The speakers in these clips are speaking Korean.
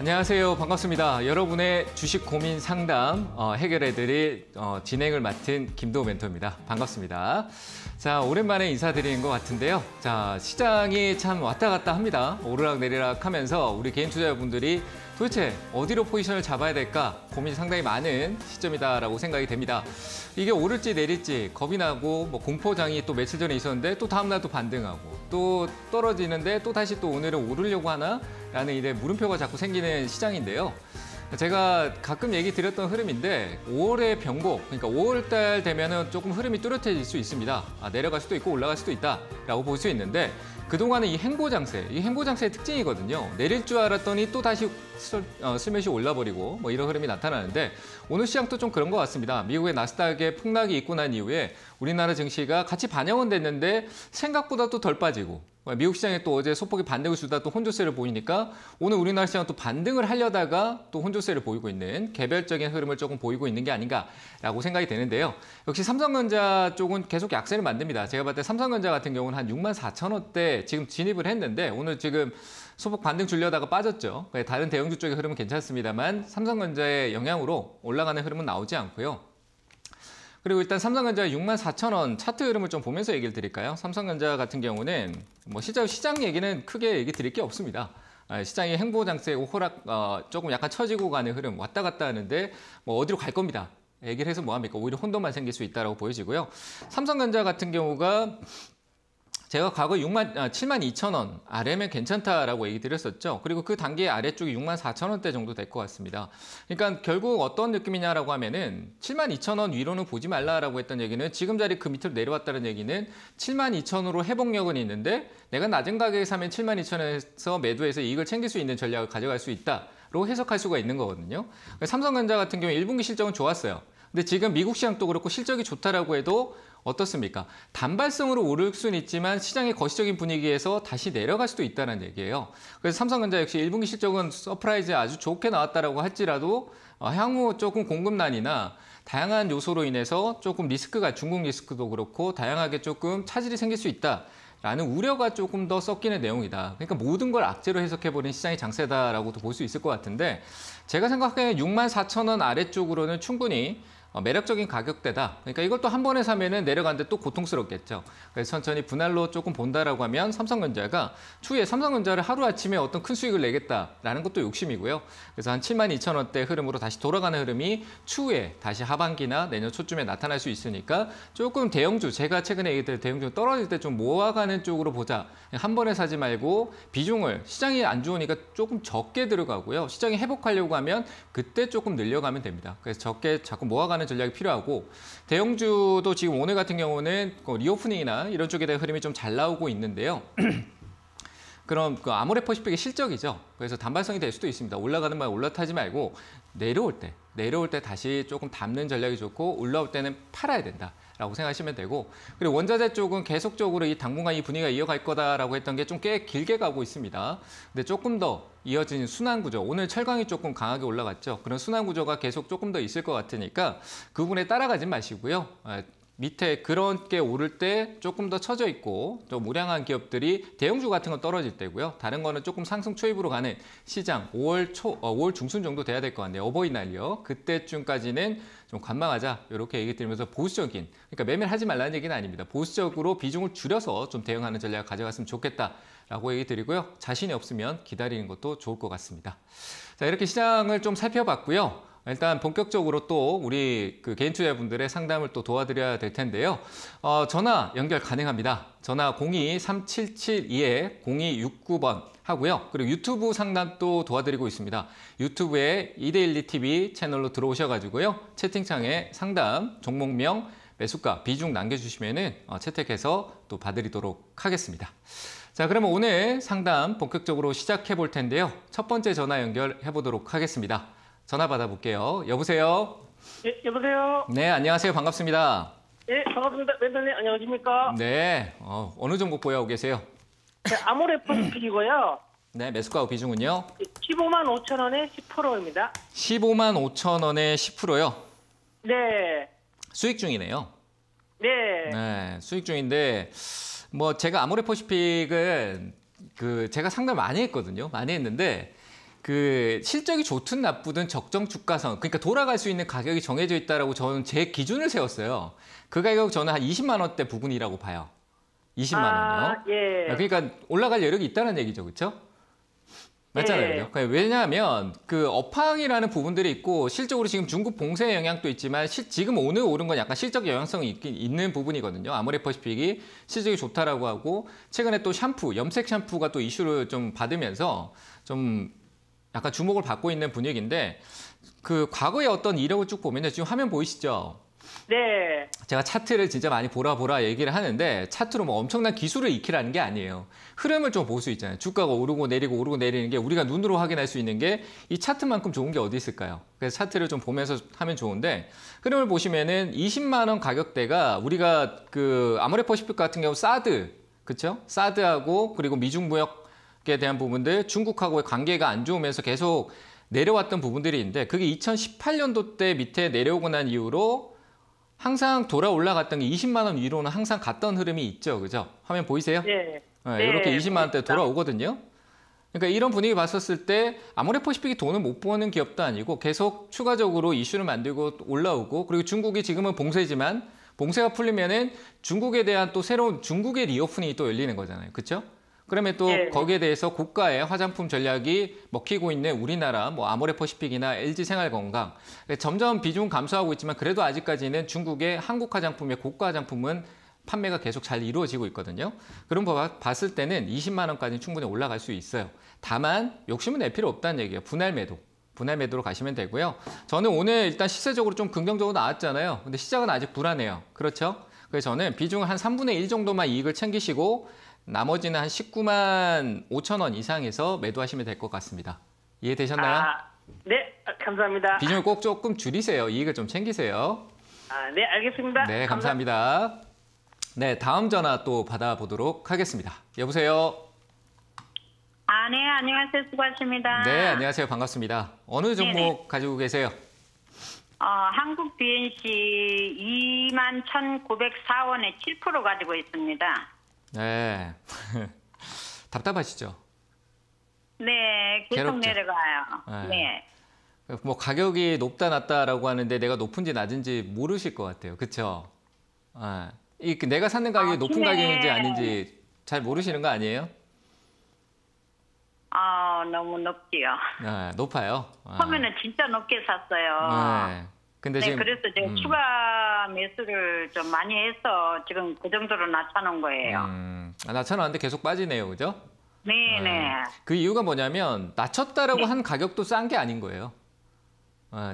안녕하세요. 반갑습니다. 여러분의 주식 고민 상담 해결해드릴 진행을 맡은 김도우 멘토입니다. 반갑습니다. 자, 오랜만에 인사드리는 것 같은데요. 자, 시장이 참 왔다 갔다 합니다. 오르락내리락 하면서 우리 개인 투자자분들이 도대체 어디로 포지션을 잡아야 될까 고민이 상당히 많은 시점이다라고 생각이 됩니다. 이게 오를지 내릴지 겁이 나고 공포장이 또 며칠 전에 있었는데 또 다음날 또 반등하고 또 떨어지는데 또 다시 또 오늘은 오르려고 하나라는 이제 물음표가 자꾸 생기는 시장인데요. 제가 가끔 얘기 드렸던 흐름인데 5월의 변곡, 그러니까 5월 달 되면은 조금 흐름이 뚜렷해질 수 있습니다. 내려갈 수도 있고 올라갈 수도 있다라고 볼 수 있는데 그동안은 이 행보장세의 특징이거든요. 내릴 줄 알았더니 또 다시 슬며시 올라버리고 이런 흐름이 나타나는데 오늘 시장도 좀 그런 것 같습니다. 미국의 나스닥의 폭락이 있고 난 이후에 우리나라 증시가 같이 반영은 됐는데 생각보다 또 덜 빠지고 미국 시장에 또 어제 소폭의 반등을 주다 또 혼조세를 보이니까 오늘 우리나라 시장은 또 반등을 하려다가 또 혼조세를 보이고 있는 개별적인 흐름을 조금 보이고 있는 게 아닌가라고 생각이 되는데요. 역시 삼성전자 쪽은 계속 약세를 만듭니다. 제가 봤을 때 삼성전자 같은 경우는 한 64,000원대 지금 진입을 했는데 오늘 지금 소폭 반등 주려다가 빠졌죠. 다른 대형주 쪽의 흐름은 괜찮습니다만 삼성전자의 영향으로 올라가는 흐름은 나오지 않고요. 그리고 일단 삼성전자 64,000원 차트 흐름을 좀 보면서 얘기를 드릴까요? 삼성전자 같은 경우는 시장 얘기는 크게 얘기 드릴 게 없습니다. 시장이 행보장세 호락 조금 약간 처지고 가는 흐름 왔다 갔다 하는데 어디로 갈 겁니다. 얘기를 해서 뭐합니까? 오히려 혼돈만 생길 수 있다고 보여지고요. 삼성전자 같은 경우가 제가 과거 72,000원 아래면 괜찮다라고 얘기 드렸었죠. 그리고 그 단계 아래쪽이 64,000원대 정도 될 것 같습니다. 그러니까 결국 어떤 느낌이냐라고 하면은 72,000원 위로는 보지 말라라고 했던 얘기는 지금 자리 그 밑으로 내려왔다는 얘기는 72,000원으로 회복력은 있는데 내가 낮은 가격에 사면 72,000원에서 매도해서 이익을 챙길 수 있는 전략을 가져갈 수 있다로 해석할 수가 있는 거거든요. 삼성전자 같은 경우 1분기 실적은 좋았어요. 근데 지금 미국 시장도 그렇고 실적이 좋다라고 해도 어떻습니까? 단발성으로 오를 수는 있지만 시장의 거시적인 분위기에서 다시 내려갈 수도 있다는 얘기예요. 그래서 삼성전자 역시 1분기 실적은 서프라이즈 아주 좋게 나왔다라고 할지라도 향후 조금 공급난이나 다양한 요소로 인해서 조금 리스크가 중국 리스크도 그렇고 다양하게 조금 차질이 생길 수 있다. 라는 우려가 조금 더 섞이는 내용이다. 그러니까 모든 걸 악재로 해석해버린 시장의 장세다라고도 볼 수 있을 것 같은데 제가 생각하기에 64,000원 아래쪽으로는 충분히 매력적인 가격대다. 그러니까 이걸 또 한 번에 사면은 내려가는데 또 고통스럽겠죠. 그래서 천천히 분할로 조금 본다라고 하면 삼성전자가 추후에 삼성전자를 하루아침에 어떤 큰 수익을 내겠다라는 것도 욕심이고요. 그래서 한 72,000원대 흐름으로 다시 돌아가는 흐름이 추후에 다시 하반기나 내년 초쯤에 나타날 수 있으니까 조금 대형주, 제가 최근에 얘기했던 대형주 떨어질 때 좀 모아가는 쪽으로 보자. 한 번에 사지 말고 비중을 시장이 안 좋으니까 조금 적게 들어가고요. 시장이 회복하려고 하면 그때 조금 늘려가면 됩니다. 그래서 적게 자꾸 모아가는 전략이 필요하고 대형주도 지금 오늘 같은 경우는 리오프닝이나 이런 쪽에 대한 흐름이 좀 잘 나오고 있는데요. 그럼 아모레퍼시픽의 실적이죠. 그래서 단발성이 될 수도 있습니다. 올라가는 말 올라타지 말고 내려올 때 다시 조금 담는 전략이 좋고 올라올 때는 팔아야 된다라고 생각하시면 되고 그리고 원자재 쪽은 계속적으로 당분간 이 분위기가 이어갈 거다라고 했던 게 좀 꽤 길게 가고 있습니다. 근데 조금 더 이어진 순환 구조, 오늘 철강이 조금 강하게 올라갔죠. 그런 순환 구조가 계속 조금 더 있을 것 같으니까 그 부분에 따라가지 마시고요. 밑에 그렇게 오를 때 조금 더 처져 있고 좀 우량한 기업들이 대형주 같은 건 떨어질 때고요. 다른 거는 조금 상승 초입으로 가는 시장 5월 중순 정도 돼야 될 것 같네요. 어버이날이요. 그때쯤까지는 좀 관망하자 이렇게 얘기 드리면서 보수적인 그러니까 매매를 하지 말라는 얘기는 아닙니다. 보수적으로 비중을 줄여서 좀 대응하는 전략을 가져갔으면 좋겠다라고 얘기 드리고요. 자신이 없으면 기다리는 것도 좋을 것 같습니다. 자, 이렇게 시장을 좀 살펴봤고요. 일단 본격적으로 또 우리 개인 투자분들의 상담을 또 도와드려야 될 텐데요. 전화 연결 가능합니다. 전화 02-3772-0269번 하고요. 그리고 유튜브 상담도 도와드리고 있습니다. 유튜브에 2대1TV 채널로 들어오셔가지고요. 채팅창에 상담, 종목명, 매수가, 비중 남겨주시면은 채택해서 또 봐드리도록 하겠습니다. 자, 그러면 오늘 상담 본격적으로 시작해 볼 텐데요. 첫 번째 전화 연결해 보도록 하겠습니다. 전화 받아볼게요. 여보세요? 예, 여보세요? 네, 안녕하세요. 반갑습니다. 예, 반갑습니다. 멘토님, 안녕하십니까? 네, 어느 종목 보유하고 계세요? 네, 아모레퍼시픽이고요. 네, 매수가 비중은요? 15만 5천 원에 10%입니다. 15만 5천 원에 10%요? 네. 수익 중이네요. 네. 네, 수익 중인데 제가 아모레퍼시픽은 제가 상담 많이 했거든요. 많이 했는데 그 실적이 좋든 나쁘든 적정 주가선, 그러니까 돌아갈 수 있는 가격이 정해져 있다라고 저는 제 기준을 세웠어요. 그 가격 저는 한 20만 원대 부근이라고 봐요. 20만 원이요. 예. 그러니까 올라갈 여력이 있다는 얘기죠, 그렇죠? 맞잖아요. 예. 그죠? 왜냐하면 그 업황이라는 부분들이 있고 실적으로 지금 중국 봉쇄 영향도 있지만 지금 오늘 오른 건 약간 실적 영향성이 있는 부분이거든요. 아모레퍼시픽이 실적이 좋다라고 하고 최근에 또 샴푸, 염색 샴푸가 또 이슈를 좀 받으면서 좀 약간 주목을 받고 있는 분위기인데 그 과거의 어떤 이력을 쭉 보면요. 지금 화면 보이시죠? 네. 제가 차트를 진짜 많이 보라 얘기를 하는데 차트로 뭐 엄청난 기술을 익히라는 게 아니에요. 흐름을 좀 볼 수 있잖아요. 주가가 오르고 내리는 게 우리가 눈으로 확인할 수 있는 게 이 차트만큼 좋은 게 어디 있을까요? 그래서 차트를 좀 보면서 하면 좋은데 흐름을 보시면은 20만 원 가격대가 우리가 그 아모레퍼시픽 같은 경우 사드, 그렇죠? 사드하고 그리고 미중 무역에 대한 부분들 중국하고의 관계가 안 좋으면서 계속 내려왔던 부분들이 있는데 그게 2018년도 때 밑에 내려오고 난 이후로 항상 돌아 올라갔던 게 20만 원 위로는 항상 갔던 흐름이 있죠. 그죠? 화면 보이세요? 네. 네, 이렇게 20만 원대 돌아오거든요. 그러니까 이런 분위기 봤었을 때 아모레퍼시픽이 돈을 못 버는 기업도 아니고 계속 추가적으로 이슈를 만들고 올라오고 그리고 중국이 지금은 봉쇄지만 봉쇄가 풀리면은 중국에 대한 또 새로운 중국의 리오프닝이 또 열리는 거잖아요. 그렇죠? 그러면 또 네. 거기에 대해서 고가의 화장품 전략이 먹히고 있는 우리나라 뭐 아모레퍼시픽이나 LG생활건강 점점 비중 감소하고 있지만 그래도 아직까지는 중국의 한국 화장품의 고가 화장품은 판매가 계속 잘 이루어지고 있거든요. 그런 거 봤을 때는 20만 원까지는 충분히 올라갈 수 있어요. 다만 욕심은 낼 필요 없다는 얘기예요. 분할 매도로 가시면 되고요. 저는 오늘 일단 시세적으로 좀 긍정적으로 나왔잖아요. 근데 시작은 아직 불안해요. 그렇죠? 그래서 저는 비중을 한 3분의 1 정도만 이익을 챙기시고 나머지는 한 19만 5천 원 이상에서 매도하시면 될 것 같습니다. 이해되셨나요? 네. 감사합니다. 비중을 꼭 조금 줄이세요. 이익을 좀 챙기세요. 네, 알겠습니다. 네, 감사합니다. 네, 다음 전화 또 받아보도록 하겠습니다. 여보세요? 네, 안녕하세요. 수고하십니다. 네, 안녕하세요. 반갑습니다. 어느 종목 네네. 가지고 계세요? 한국 BNC 21,904원에 7% 가지고 있습니다. 네. 답답하시죠? 네, 계속 괴롭죠? 내려가요. 네. 네. 뭐 가격이 높다 낮다라고 하는데 내가 높은지 낮은지 모르실 것 같아요. 그렇죠? 내가 사는 가격이 높은 네. 가격인지 아닌지 잘 모르시는 거 아니에요? 너무 높지요. 네, 높아요. 처음에는 진짜 높게 샀어요. 네. 근데 네, 지금 그래서 제가 추가 매수를 좀 많이 해서 지금 그 정도로 낮춰놓은 거예요. 낮춰놨는데 계속 빠지네요. 그죠? 네. 그 이유가 뭐냐면 낮췄다라고 한 가격도 싼 게 아닌 거예요.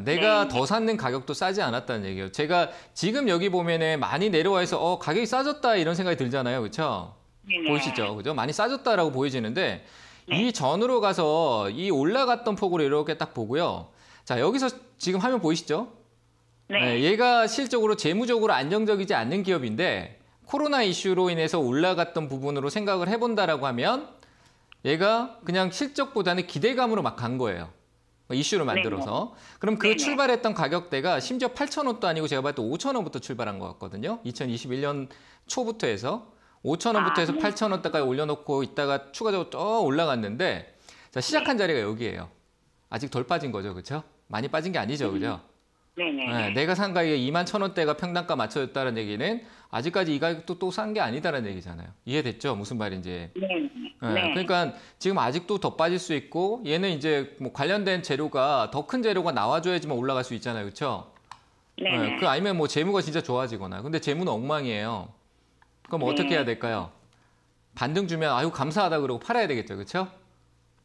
내가 더 샀는 가격도 싸지 않았다는 얘기예요. 제가 지금 여기 보면은 많이 내려와 있어 가격이 싸졌다 이런 생각이 들잖아요. 그렇죠? 네네. 보이시죠? 그죠? 많이 싸졌다라고 보여지는데 네. 이 전으로 가서 이 올라갔던 폭으로 이렇게 딱 보고요. 자, 여기서 지금 화면 보이시죠? 네. 얘가 실적으로 재무적으로 안정적이지 않는 기업인데 코로나 이슈로 인해서 올라갔던 부분으로 생각을 해본다라고 하면 얘가 그냥 실적보다는 기대감으로 막 간 거예요. 이슈를 만들어서. 그럼 그 네네. 출발했던 가격대가 심지어 8,000원도 아니고 제가 봤을 때 5,000원부터 출발한 것 같거든요. 2021년 초부터 해서 5,000원부터 해서 8,000원대까지 올려놓고 있다가 추가적으로 또 올라갔는데 자, 시작한 자리가 여기예요. 아직 덜 빠진 거죠. 그렇죠? 많이 빠진 게 아니죠. 그죠? 네네. 내가 산 가격이 21,000원대가 평단가 맞춰졌다는 얘기는 아직까지 이 가격도 또 싼 게 아니다라는 얘기잖아요. 이해됐죠? 무슨 말인지. 네. 그러니까 지금 아직도 더 빠질 수 있고 얘는 이제 뭐 관련된 재료가 더 큰 재료가 나와줘야지만 올라갈 수 있잖아요. 그렇죠? 네. 그 아니면 뭐 재무가 진짜 좋아지거나. 근데 재무는 엉망이에요. 그럼 어떻게 해야 될까요? 반등 주면 아유 감사하다 그러고 팔아야 되겠죠. 그렇죠?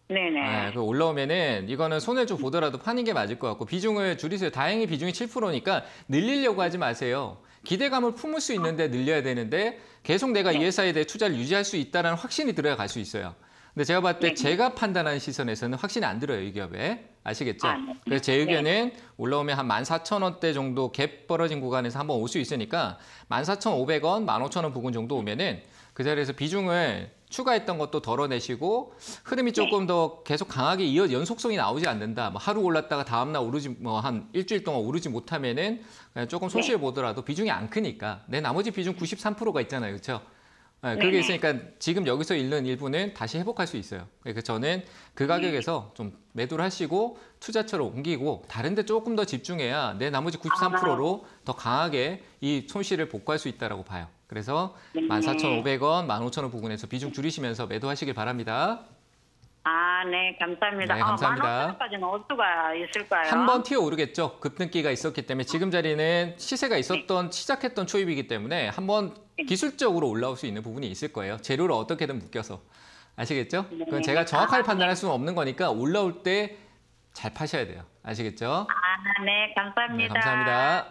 네네. 그 올라오면은 이거는 손해 좀 보더라도 파는 게 맞을 것 같고 비중을 줄이세요. 다행히 비중이 7%니까 늘리려고 하지 마세요. 기대감을 품을 수 있는데 늘려야 되는데 계속 내가 이 회사에 대해 투자를 유지할 수 있다는 확신이 들어야 갈 수 있어요. 근데 제가 봤을 때 제가 판단하는 시선에서는 확신이 안 들어요, 이 기업에. 아시겠죠? 네. 그래서 제 의견은 올라오면 한 14,000원대 정도 갭 벌어진 구간에서 한번 올 수 있으니까 14,500원, 15,000원 부근 정도 오면은 그 자리에서 비중을 추가했던 것도 덜어내시고 흐름이 조금 더 계속 강하게 연속성이 나오지 않는다. 뭐 하루 올랐다가 다음날 오르지 뭐 한 일주일 동안 오르지 못하면은 그냥 조금 손실 보더라도 비중이 안 크니까 내 나머지 비중 93%가 있잖아요. 그렇죠? 네, 그게 네네. 있으니까 지금 여기서 잃는 일부는 다시 회복할 수 있어요. 그러니까 저는 그 가격에서 좀 매도를 하시고 투자처로 옮기고 다른 데 조금 더 집중해야 내 나머지 93%로 더 강하게 이 손실을 복구할 수 있다고 봐요. 그래서 14,500원, 15,000원 부근에서 비중 줄이시면서 매도하시길 바랍니다. 아, 네, 감사합니다. 네, 감사합니다. 15,000원까지는 올 수가 있을까요? 한 번 튀어 오르겠죠. 급등기가 있었기 때문에 지금 자리는 시세가 있었던 시작했던 초입이기 때문에 한번 기술적으로 올라올 수 있는 부분이 있을 거예요. 재료를 어떻게든 묶여서. 아시겠죠? 그건 제가 정확하게 판단할 수는 없는 거니까 올라올 때 잘 파셔야 돼요. 아시겠죠? 아, 네, 네, 감사합니다. 감사합니다.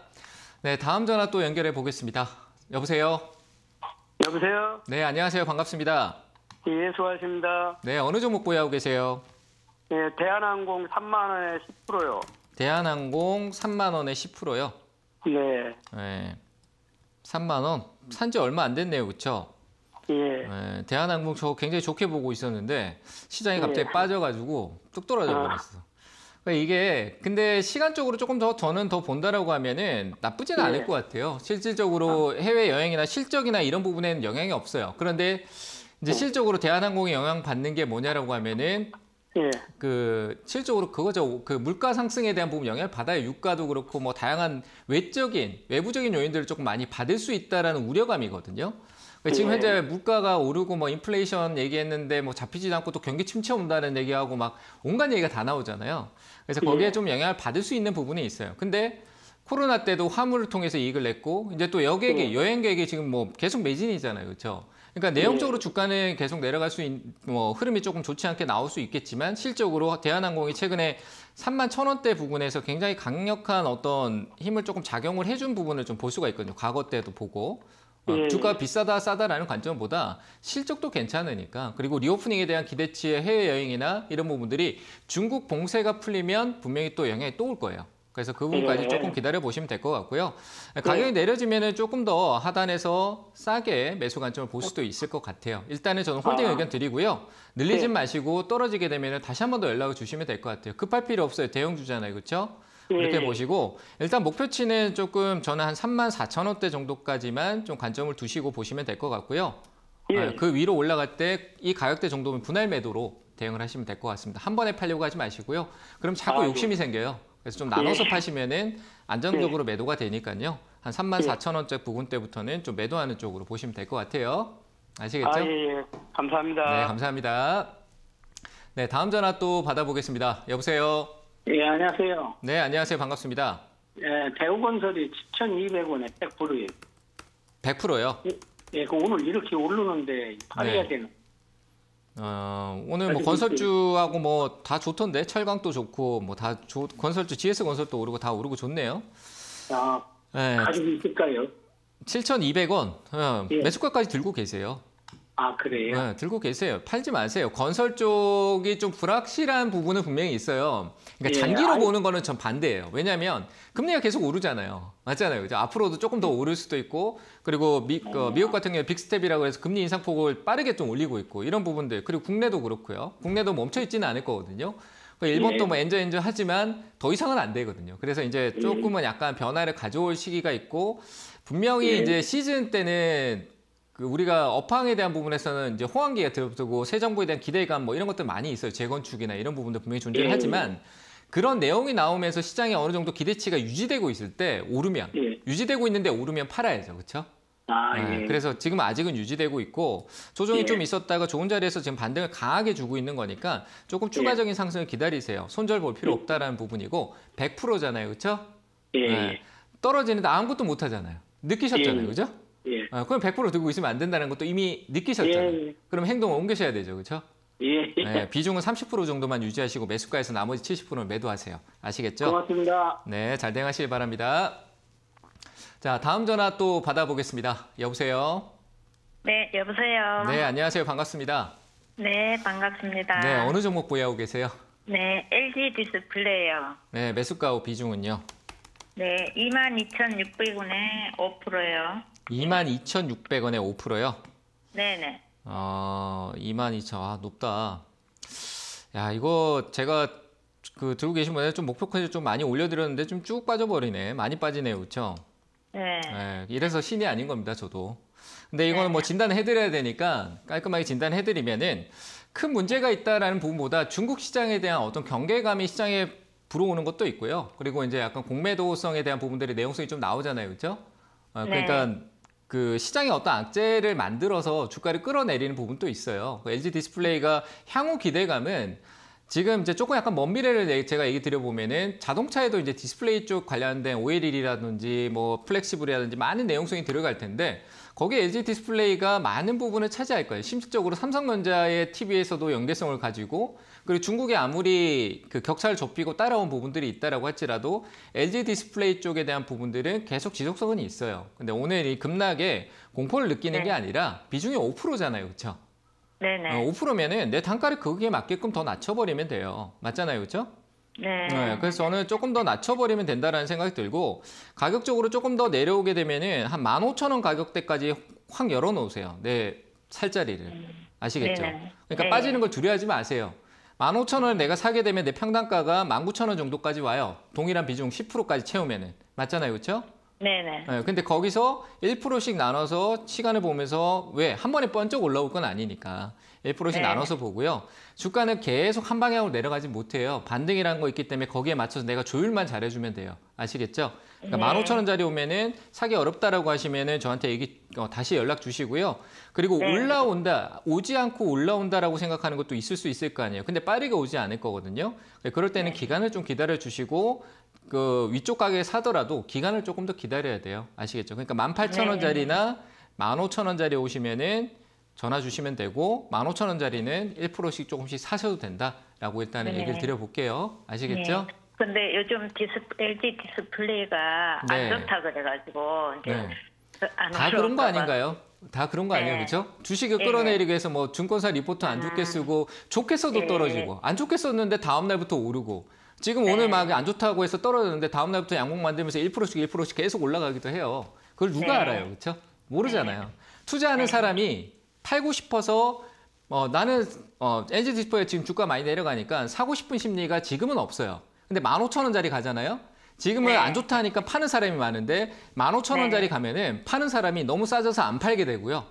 네, 다음 전화 또 연결해 보겠습니다. 여보세요? 여보세요? 네, 안녕하세요. 반갑습니다. 예, 수고하십니다. 네, 어느 종목 보유하고 계세요? 예, 대한항공 3만 원에 10%요. 대한항공 3만 원에 10%요? 네, 네, 3만 원. 산지 얼마 안 됐네요. 그렇죠? 예, 네, 대한항공 저 굉장히 좋게 보고 있었는데 시장이 갑자기 빠져가지고 뚝 떨어져 버렸어. 그러니까 이게 근데 시간적으로 조금 더 저는 더 본다라고 하면은 나쁘지는 않을 것 같아요. 실질적으로 해외 여행이나 실적이나 이런 부분에는 영향이 없어요. 그런데 이제 실적으로 대한항공이 영향 받는 게 뭐냐라고 하면은 예, 그 실적으로 그거죠. 그 물가 상승에 대한 부분 영향을 받아요. 유가도 그렇고 뭐 다양한 외부적인 요인들을 조금 많이 받을 수 있다라는 우려감이거든요. 그러니까 지금 현재 물가가 오르고 뭐 인플레이션 얘기했는데 뭐 잡히지도 않고 또 경기 침체 온다는 얘기하고 막 온갖 얘기가 다 나오잖아요. 그래서 거기에 좀 영향을 받을 수 있는 부분이 있어요. 근데 코로나 때도 화물을 통해서 이익을 냈고 이제 또 여행 계획이 지금 뭐 계속 매진이잖아요. 그렇죠? 그러니까 내용적으로 주가는 계속 내려갈 수 있는 뭐 흐름이 조금 좋지 않게 나올 수 있겠지만 실적으로 대한항공이 최근에 31,000원대 부분에서 굉장히 강력한 어떤 힘을 조금 작용을 해준 부분을 좀 볼 수가 있거든요. 과거 때도 보고. 주가 비싸다 싸다라는 관점보다 실적도 괜찮으니까 그리고 리오프닝에 대한 기대치의 해외여행이나 이런 부분들이 중국 봉쇄가 풀리면 분명히 또 영향이 또 올 거예요. 그래서 그 부분까지 조금 기다려 보시면 될 것 같고요. 가격이 내려지면 조금 더 하단에서 싸게 매수 관점을 볼 수도 있을 것 같아요. 일단은 저는 홀딩 의견 드리고요. 늘리진 마시고 떨어지게 되면 다시 한 번 더 연락을 주시면 될 것 같아요. 급할 필요 없어요. 대형주잖아요. 그렇죠? 그렇게 보시고 일단 목표치는 조금 저는 한 34,000원대 정도까지만 좀 관점을 두시고 보시면 될 것 같고요. 그 위로 올라갈 때 이 가격대 정도면 분할 매도로 대응을 하시면 될 것 같습니다. 한 번에 팔려고 하지 마시고요. 그럼 자꾸 욕심이 생겨요. 그래서 좀 나눠서 파시면은 안정적으로 매도가 되니까요. 한 34,000원대 부근대부터는 좀 매도하는 쪽으로 보시면 될 것 같아요. 아시겠죠? 아, 예, 감사합니다. 네, 감사합니다. 네, 다음 전화 또 받아보겠습니다. 여보세요? 예, 안녕하세요. 네, 안녕하세요. 반갑습니다. 예, 대우건설이 7,200원에 100%예요. 100%요? 예, 그 오늘 이렇게 오르는데 팔아야 네. 되는. 오늘 뭐 건설주하고 뭐 다 좋던데 철강도 좋고 뭐 다 건설주 GS 건설도 오르고 다 오르고 좋네요. 아, 네, 가지고 있을까요? 7,200원 예. 매수가까지 들고 계세요. 아, 그래요? 네, 들고 계세요. 팔지 마세요. 건설 쪽이 좀 불확실한 부분은 분명히 있어요. 그러니까 예, 장기로 보는 거는 전 반대예요. 왜냐하면 금리가 계속 오르잖아요. 맞잖아요. 그죠? 앞으로도 조금 더 오를 수도 있고 그리고 미국 같은 경우에 빅스텝이라고 해서 금리 인상폭을 빠르게 좀 올리고 있고 이런 부분들 그리고 국내도 그렇고요. 국내도 멈춰 있지는 않을 거거든요. 일본도 뭐 엔저 하지만 더 이상은 안 되거든요. 그래서 이제 조금은 약간 변화를 가져올 시기가 있고 분명히 이제 시즌 때는 그 우리가 업황에 대한 부분에서는 이제 호황기가 들어오고 새 정부에 대한 기대감 뭐 이런 것들 많이 있어요. 재건축이나 이런 부분도 분명히 존재를 하지만 그런 내용이 나오면서 시장에 어느 정도 기대치가 유지되고 있을 때 오르면 유지되고 있는데 오르면 팔아야죠. 그렇죠? 아, 네, 예. 그래서 지금 아직은 유지되고 있고 조정이 좀 있었다가 좋은 자리에서 지금 반등을 강하게 주고 있는 거니까 조금 추가적인 상승을 기다리세요. 손절 볼 필요 없다라는 부분이고 100%잖아요. 그렇죠? 예. 네, 떨어지는데 아무것도 못 하잖아요. 느끼셨잖아요. 그죠? 예. 그럼 100% 들고 있으면 안 된다는 것도 이미 느끼셨잖아요. 예. 그럼 행동을 옮기셔야 되죠. 그렇죠? 예. 네, 비중은 30% 정도만 유지하시고 매수가에서 나머지 70%는 매도하세요. 아시겠죠? 고맙습니다. 네, 잘 대응하시길 바랍니다. 자, 다음 전화 또 받아보겠습니다. 여보세요? 네, 여보세요. 네, 안녕하세요. 반갑습니다. 네, 반갑습니다. 네, 어느 종목 보유하고 계세요? 네, LG 디스플레이요. 네, 매수가 비중은요? 네, 22,600원에 5%요. 22,600원에 5%요? 네네. 22,000, 아, 높다. 야, 이거 제가 그 들고 계신 분에 좀 목표까지 좀 많이 올려드렸는데 좀 쭉 빠져버리네. 많이 빠지네요. 그렇죠? 네. 네, 이래서 신이 아닌 겁니다. 저도. 근데 이거는 뭐 진단을 해드려야 되니까 깔끔하게 진단해드리면은 큰 문제가 있다라는 부분보다 중국 시장에 대한 어떤 경계감이 시장에 불어오는 것도 있고요. 그리고 이제 약간 공매도성에 대한 부분들의 내용성이 좀 나오잖아요, 그렇죠? 그러니까 그 시장에 어떤 악재를 만들어서 주가를 끌어내리는 부분도 있어요. LG 디스플레이가 향후 기대감은 지금 이제 조금 약간 먼 미래를 제가 얘기 드려보면은 자동차에도 이제 디스플레이 쪽 관련된 OLED라든지 뭐 플렉시블이라든지 많은 내용성이 들어갈 텐데 거기에 LG 디스플레이가 많은 부분을 차지할 거예요. 심적으로 삼성전자의 TV에서도 연계성을 가지고 그리고 중국에 아무리 그 격차를 좁히고 따라온 부분들이 있다라고 할지라도 LG 디스플레이 쪽에 대한 부분들은 계속 지속성은 있어요. 근데 오늘 이 급락에 공포를 느끼는 게 아니라 비중이 5%잖아요. 그렇죠? 네네. 5%면은 내 단가를 거기에 맞게끔 더 낮춰버리면 돼요. 맞잖아요. 그렇죠? 네. 그래서 저는 조금 더 낮춰버리면 된다라는 생각이 들고 가격적으로 조금 더 내려오게 되면은 한 15,000원 가격대까지 확 열어놓으세요. 내 살자리를. 아시겠죠? 네네. 그러니까 네. 빠지는 걸 두려워하지 마세요. 15,000원을 내가 사게 되면 내 평단가가 19,000원 정도까지 와요. 동일한 비중 10%까지 채우면은. 맞잖아요. 그렇죠? 네네. 근데 거기서 1%씩 나눠서 시간을 보면서 왜? 한 번에 번쩍 올라올 건 아니니까 1%씩 네. 나눠서 보고요. 주가는 계속 한 방향으로 내려가지 못해요. 반등이라는 거 있기 때문에 거기에 맞춰서 내가 조율만 잘해주면 돼요. 아시겠죠? 그러니까 네. 15,000원짜리 오면은 사기 어렵다라고 하시면은 저한테 다시 연락 주시고요. 그리고 네. 오지 않고 올라온다라고 생각하는 것도 있을 수 있을 거 아니에요. 근데 빠르게 오지 않을 거거든요. 그럴 때는 기간을 좀 기다려 주시고 그 위쪽 가격에 사더라도 기간을 조금 더 기다려야 돼요. 아시겠죠? 그러니까 18,000원짜리나 15,000원짜리 오시면은 전화 주시면 되고 15,000원짜리는 1%씩 조금씩 사셔도 된다라고 일단은 얘기를 드려볼게요. 아시겠죠? 네. 근데 요즘 LG 디스플레이가 네. 안 좋다 그래가지고 이제 네. 안 다 그런 거 올라올까 봐. 아닌가요? 다 그런 거 아니에요, 네. 그렇죠? 주식을 네. 끌어내리기 위해서 뭐 증권사 리포트 안 좋게 쓰고 좋게 써도 네. 떨어지고 안 좋게 썼는데 다음 날부터 오르고 지금 네. 오늘 막 안 좋다고 해서 떨어졌는데 다음 날부터 양봉 만들면서 1%씩 계속 올라가기도 해요. 그걸 누가 네. 알아요, 그렇죠? 모르잖아요. 투자하는 사람이 팔고 싶어서 나는 LG 디스플레이 지금 주가 많이 내려가니까 사고 싶은 심리가 지금은 없어요. 근데 15,000원짜리 가잖아요. 지금은 네. 안 좋다 하니까 파는 사람이 많은데 15,000원짜리 네. 가면은 파는 사람이 너무 싸져서 안 팔게 되고요.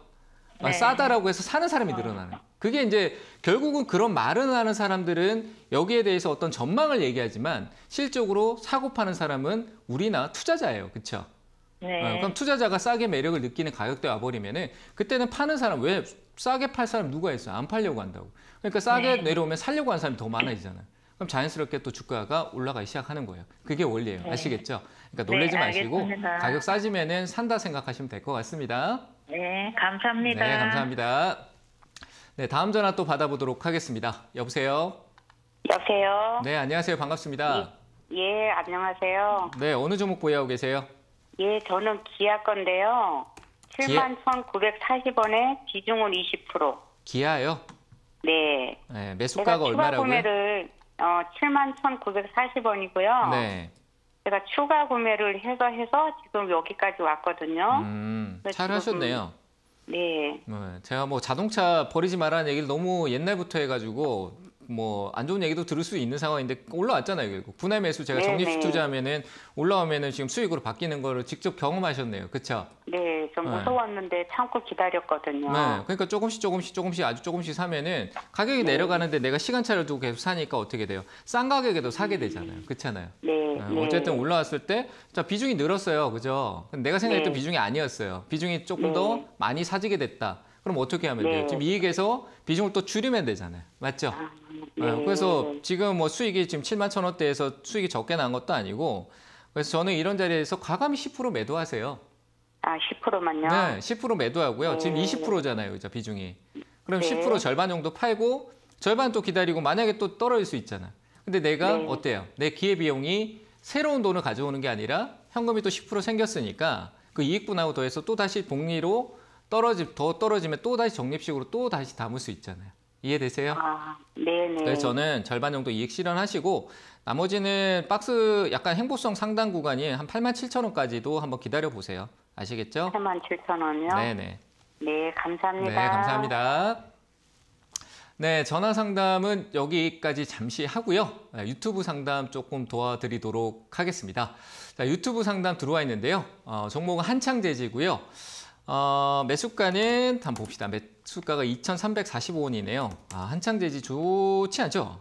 네. 싸다라고 해서 사는 사람이 늘어나는. 그게 이제 결국은 그런 말을 하는 사람들은 여기에 대해서 어떤 전망을 얘기하지만 실적으로 사고 파는 사람은 우리나 투자자예요. 그렇죠? 네. 그럼 투자자가 싸게 매력을 느끼는 가격대 와버리면은 그때는 파는 사람 왜 싸게 팔 사람 누가 있어요? 안 팔려고 한다고. 그러니까 싸게 네. 내려오면 살려고 하는 사람이 더 많아지잖아요. 그럼 자연스럽게 또 주가가 올라가기 시작하는 거예요. 그게 원리예요. 네. 아시겠죠? 그러니까 놀라지 네, 마시고 알겠습니다. 가격 싸지면은 산다 생각하시면 될 것 같습니다. 네, 감사합니다. 네, 감사합니다. 네, 다음 전화 또 받아보도록 하겠습니다. 여보세요? 여보세요? 네, 안녕하세요. 반갑습니다. 예, 안녕하세요. 네, 어느 종목 보유하고 계세요? 예, 저는 기아 건데요. 기아? 71,940원에 비중은 20%. 기아요? 네. 네, 제가 매수가가 추가 얼마라고요? 구매를 71,940원이고요. 네. 제가 추가 구매를 해서 지금 여기까지 왔거든요. 잘 지금, 하셨네요. 네. 제가 뭐 자동차 버리지 말라는 얘기를 너무 옛날부터 해가지고 뭐 안 좋은 얘기도 들을 수 있는 상황인데 올라왔잖아요. 결국 분할 매수 제가 네네. 적립식 투자하면은 올라오면은 지금 수익으로 바뀌는 거를 직접 경험하셨네요. 그렇죠? 네, 좀 네. 무서웠는데 참고 기다렸거든요. 네, 그러니까 조금씩 아주 조금씩 사면은 가격이 내려가는데 내가 시간차를 두고 계속 사니까 어떻게 돼요? 싼 가격에도 사게 되잖아요. 그렇잖아요. 네, 네. 어쨌든 올라왔을 때 자, 비중이 늘었어요. 그죠? 근데 내가 생각했던 네. 비중이 아니었어요. 비중이 조금 네. 더 많이 사지게 됐다. 그럼 어떻게 하면 네. 돼요? 지금 이익에서 비중을 또 줄이면 되잖아요. 맞죠? 네. 그래서 지금 뭐 수익이 지금 71,000원대에서 수익이 적게 난 것도 아니고 그래서 저는 이런 자리에서 과감히 10% 매도하세요. 아, 10%만요? 네, 10% 매도하고요. 지금 네. 20%잖아요, 그죠, 비중이. 그럼 네. 10% 절반 정도 팔고 절반 또 기다리고 만약에 또 떨어질 수 있잖아. 근데 내가 네. 어때요? 내 기회비용이 새로운 돈을 가져오는 게 아니라 현금이 또 10% 생겼으니까 그 이익분하고 더해서 또 다시 복리로 더 떨어지면 또 다시 적립식으로 또 다시 담을 수 있잖아요. 이해되세요? 아, 네네. 그래서 저는 절반 정도 이익 실현하시고 나머지는 박스 약간 행보성 상단 구간이 한 87,000원까지도 한번 기다려 보세요. 아시겠죠? 47,000원이요? 네네. 네, 감사합니다. 네, 감사합니다. 네, 전화 상담은 여기까지 잠시 하고요. 유튜브 상담 조금 도와드리도록 하겠습니다. 자, 유튜브 상담 들어와 있는데요. 종목은 한창제지고요. 매수가는 한번 봅시다. 매수가가 2,345원이네요. 한창 재지 좋지 않죠?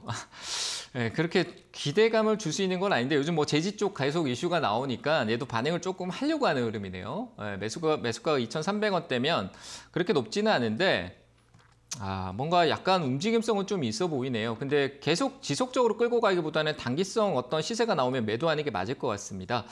네, 그렇게 기대감을 줄 수 있는 건 아닌데 요즘 뭐 재지 쪽 계속 이슈가 나오니까 얘도 반응을 조금 하려고 하는 흐름이네요. 네, 매수가가 2,300원대면 그렇게 높지는 않은데 뭔가 약간 움직임성은 좀 있어 보이네요. 근데 계속 지속적으로 끌고 가기보다는 단기성 어떤 시세가 나오면 매도하는 게 맞을 것 같습니다.